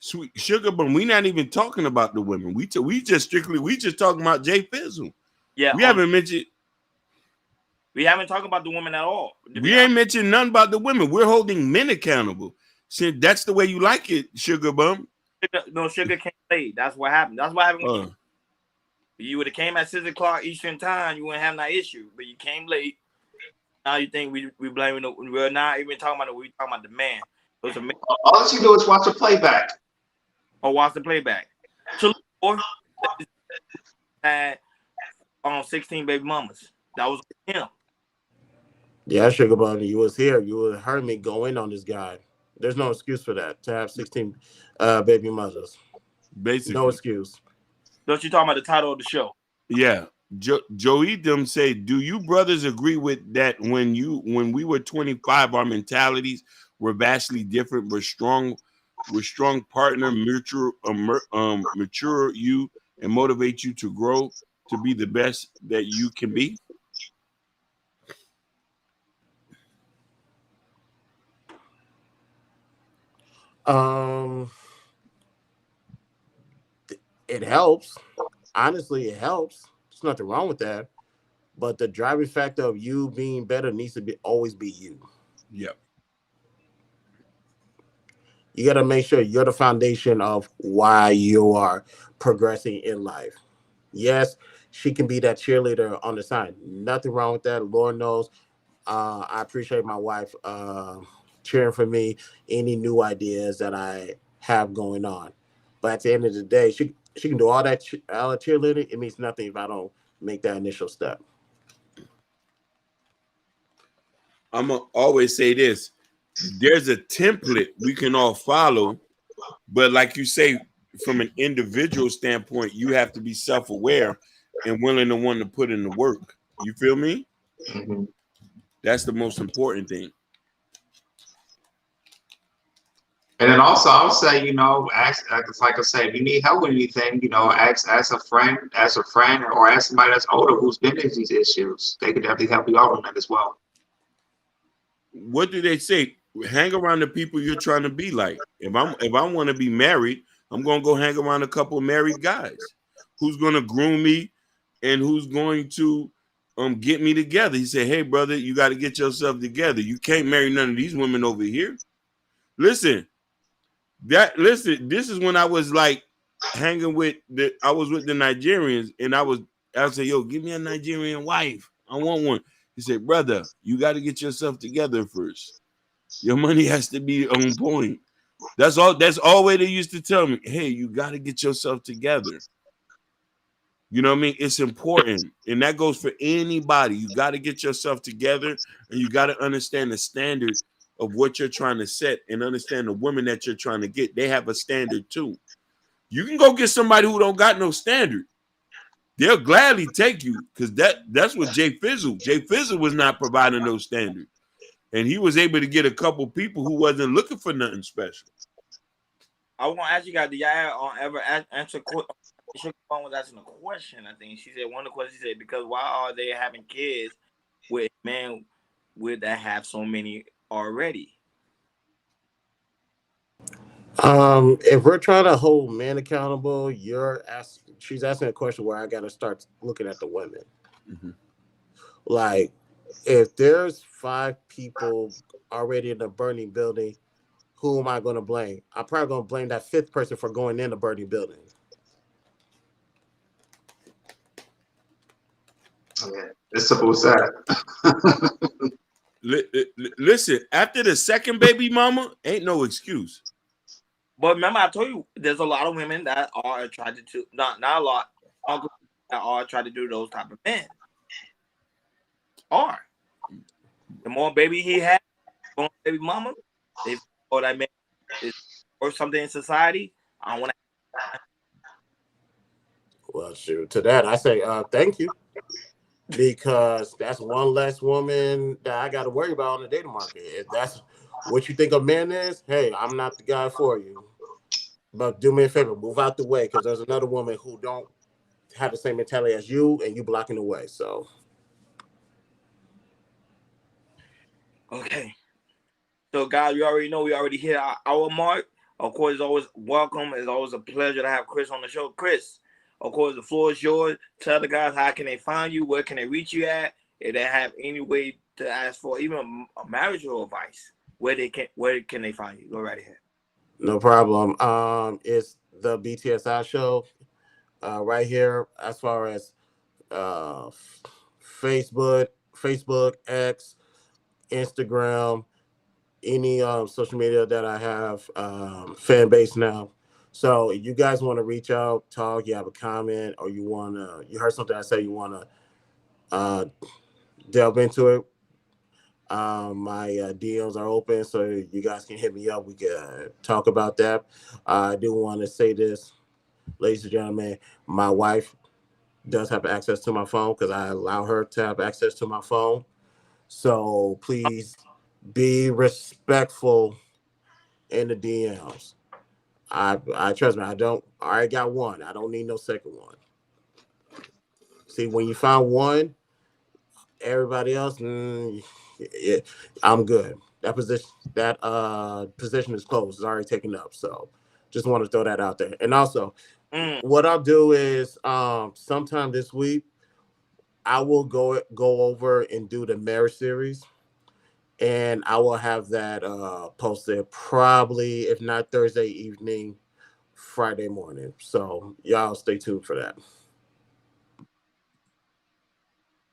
Sweet Sugar Bum, we not even talking about the women. We just talking about Jay Fizzle.
Yeah,
We haven't mentioned.
We haven't talked about the women at all.
We ain't mentioned nothing about the women. We're holding men accountable. Since that's the way you like it, Sugar Bum.
Sugar came late. That's what happened. That's what happened with you would have came at 6 o'clock Eastern time, you wouldn't have that issue. But you came late. Now you think we blaming we're not even talking about it, we're talking about the man.
All you do is watch the playback.
Or watch the playback. Had 16 baby mamas. That was him.
Yeah, Sugar Bunny, you was here. You would have heard me go in on this guy. There's no excuse for that. To have 16 baby mothers.
Basically.
No excuse.
Don't you talking about the title of the show?
Yeah. Joey them say, do you brothers agree with that when we were 25, our mentalities were vastly different, but strong partner, mature you and motivate you to grow to be the best that you can be?
It helps. Honestly, it helps. There's nothing wrong with that. But the driving factor of you being better needs to always be you.
Yep.
You got to make sure you're the foundation of why you are progressing in life. Yes, she can be that cheerleader on the side. Nothing wrong with that. Lord knows. I appreciate my wife cheering for me, any new ideas that I have going on. But at the end of the day, she can do all that cheerleading. It means nothing if I don't make that initial step.
I'm going to always say this. There's a template we can all follow, but like you say, from an individual standpoint, you have to be self-aware and willing to want to put in the work. You feel me?
Mm-hmm.
That's the most important thing.
And then also, I would say, ask, like I said, if you need help with anything, ask a friend, or ask somebody that's older who's been in these issues. They could definitely help you out on that as well.
What do they say? Hang around the people you're trying to be like. If I want to be married, I'm gonna go hang around a couple of married guys who's gonna groom me and who's going to get me together. He said, hey brother, you got to get yourself together. You can't marry none of these women over here. Listen, this is when I was like hanging with the Nigerians, and I said, yo, give me a Nigerian wife. I want one. He said, brother, you got to get yourself together first. Your money has to be on point. That's all way they used to tell me. Hey, you got to get yourself together. You know what I mean? It's important. And that goes for anybody. You got to get yourself together, and you got to understand the standard of what you're trying to set and understand the women that you're trying to get. They have a standard too. You can go get somebody who don't got no standard. They'll gladly take you, because that's what Jay Fizzle. Jay Fizzle was not providing no standard. And he was able to get a couple people who wasn't looking for nothing special.
I want to ask you guys, did y'all ever answer Sugar Mom was asking a question? I think she said one of the questions, she said, because why are they having kids with men that have so many already?
If we're trying to hold men accountable, she's asking a question where I got to start looking at the women.
Mm-hmm.
Like, if there's 5 people already in the burning building, who am I going to blame? I'm probably going to blame that 5th person for going in the burning building.
Okay. It's simple as that.
Listen, after the second baby mama, ain't no excuse.
But remember, I told you there's a lot of women that are attracted to not a lot, that are trying to do those type of men. Are the more baby he has, the more baby mama, if or that man is or something in society, I don't want to.
Well, shoot, to that, I say thank you. Because that's one less woman that I got to worry about on the dating market. If that's what you think a man is, hey, I'm not the guy for you. But do me a favor, move out the way because there's another woman who don't have the same mentality as you, and you blocking the way. So,
Okay. So, guys, you already know we already hit our hour mark. Of course, it's always welcome. It's always a pleasure to have Chris on the show. Chris, of course, the floor is yours. Tell the guys how can they find you, where can they reach you at, if they have any way to ask for even a marital advice, where can they find you? Go right ahead.
no problem. It's the BTSI show right here as far as uh, Facebook, X, Instagram, any social media that I have fan base now. So if you guys want to reach out, talk, you have a comment, or you heard something I say, you want to uh, delve into it. My DMs are open, so you guys can hit me up. We can talk about that. I do want to say this, ladies and gentlemen. My wife does have access to my phone because I allow her to have access to my phone. So please be respectful in the DMs. I trust me. I already got one. I don't need no second one. See, when you found one, everybody else, yeah, I'm good. That position is closed. It's already taken up. So, just want to throw that out there. And also,
Mm.
what I'll do is, sometime this week, I will go over and do the marriage series, and I will have that posted probably, if not Thursday evening, Friday morning. So y'all stay tuned for that.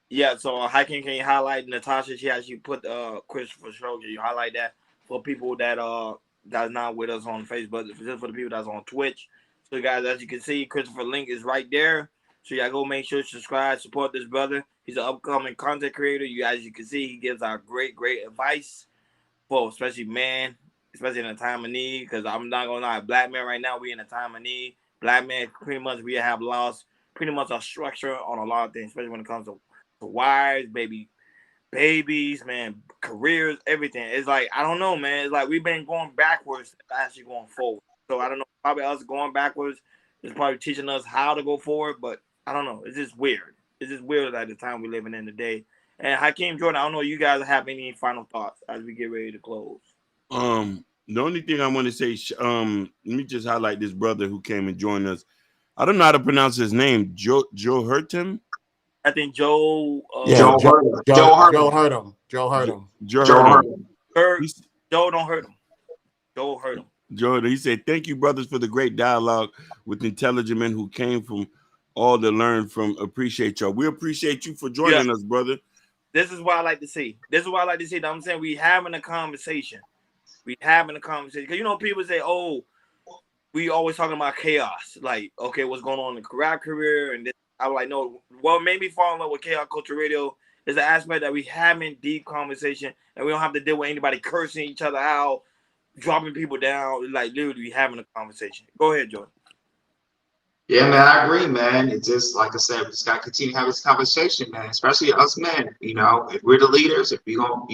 Yeah, so how can you highlight Natasha? She actually put Christopher show. Can you highlight that for people that's not with us on Facebook, just for the people that's on Twitch? So guys, as you can see, Christopher link is right there. So y'all go make sure to subscribe, support this brother. He's an upcoming content creator. As you can see, he gives out great advice for especially man, especially in a time of need. Because I'm not gonna lie, black men right now we in a time of need. Black men pretty much we have lost pretty much our structure on a lot of things, especially when it comes to wives, babies, man, careers, everything. It's like I don't know, man. It's like we've been going backwards, actually going forward. So I don't know. Probably us going backwards is probably teaching us how to go forward, but I don't know. It's just weird. It's just weird at the time we're living in today. And Hakeem Jordan, I don't know. You guys have any final thoughts as we get ready to close?
The only thing I want to say, let me just highlight this brother who came and joined us. I don't know how to pronounce his name. Joe Hurtim.
I think Joe.
Yeah,
Joe Hurd. Joe
Joe
Hurd.
heard him. Joe heard him.
Joe
Joe
Hurtim.
Hurd.
Hurt. Joe don't hurt him. Joe hurt him.
Joe, he said, "Thank you, brothers, for the great dialogue with intelligent men who came from all to learn from. Appreciate y'all. We appreciate you for joining us, brother."
This is what I like to see. This is what I like to see. I'm saying we having a conversation. We having a conversation because people say, "Oh, we always talking about chaos." Like, okay, what's going on in the rap career? And this, I was like, no. What made me fall in love with Chaos Culture Radio is the aspect that we having deep conversation and we don't have to deal with anybody cursing each other out, dropping people down. Like, literally having a conversation. Go ahead, Jordan.
Yeah, man, I agree, man. It's just like I said, we just gotta continue to have this conversation, man. Especially us men. If we're the leaders, if we gonna,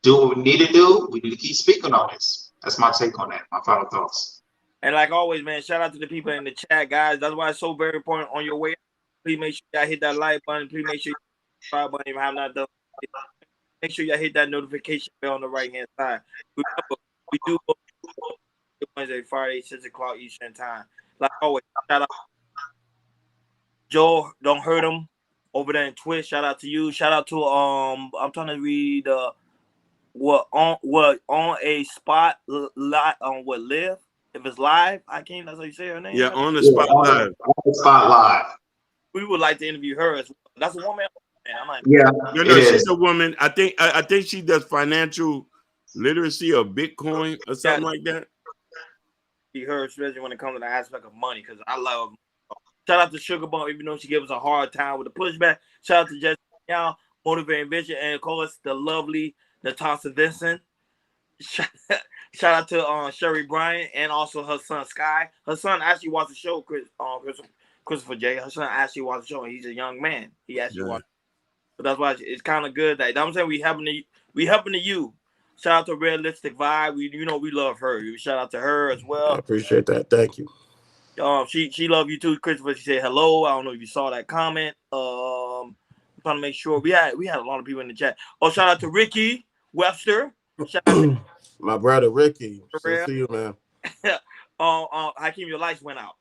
do what we need to do, we need to keep speaking on this. That's my take on that. My final thoughts.
And like always, man, shout out to the people in the chat, guys. That's why it's so very important on your way. Please make sure y'all hit that like button. Please make sure you subscribe button if you have not done. Make sure y'all hit that notification bell on the right hand side. Remember, we do Wednesday, Friday, 6 o'clock Eastern time. Like always, shout out Joe. Don't hurt him. over there in Twitch. Shout out to you. Shout out to I'm trying to read what on a spot live on what live. If it's live, I can't. That's how you say her name.
Yeah,
Right?
on the spot live.
On the spot live.
We would like to interview her as well. That's a woman. Man, I'm like,
Yeah,
No, she's a woman. I think she does financial literacy or Bitcoin or something like that.
Be her, especially when it comes to the aspect of money, because I love. Shout out to Sugar Bump, even though she gave us a hard time with the pushback. Shout out to Jessica Young, Motivating Vision, and of course the lovely Natasha Vincent. Shout out to Sherry Bryant and also her son Sky. Her son actually watched the show, Christopher J. Her son actually watched the show, and he's a young man. He actually watched. So that's why it's kind of good that I'm saying we helping to you. Shout out to Realistic Vibe. We love her. Shout out to her as well.
I appreciate that. Thank you.
She love you too, Christopher. She said hello. I don't know if you saw that comment. I'm trying to make sure we had a lot of people in the chat. Oh, shout out to Ricky Webster. Shout out to
my brother Ricky. Good to see you, man.
Hakeem, your lights went out.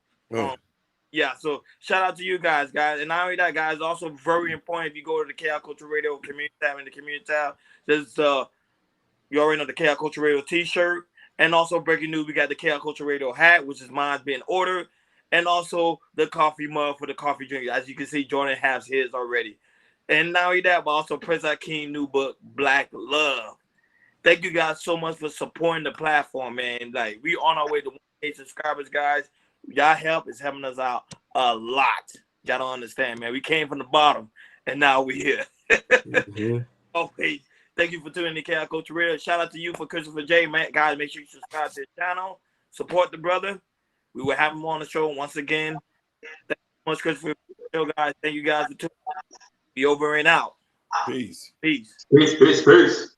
Yeah, so shout out to you guys. And not only that, guys, also very important if you go to the KL Culture Radio community tab, in the community tab, there's you already know the KL Culture Radio t-shirt. And also breaking news, we got the KL Culture Radio hat, which is mine's being ordered. And also the coffee mug for the coffee drink. As you can see, Jordan has his already. And not only that, but also Prince Hakeem new book, Black Love. Thank you guys so much for supporting the platform, man. Like, we on our way to 1K subscribers, guys. Y'all help is helping us out a lot. Y'all don't understand, man. We came from the bottom, and now we're here. Okay. Thank you for tuning in to KL Culture Radio. Shout out to you for Christopher J, man. Guys, make sure you subscribe to the channel. Support the brother. We will have him on the show once again. Thank you so much, Christopher. Guys. Thank you guys for tuning in. Be over and out.
Peace.
Peace.
Peace.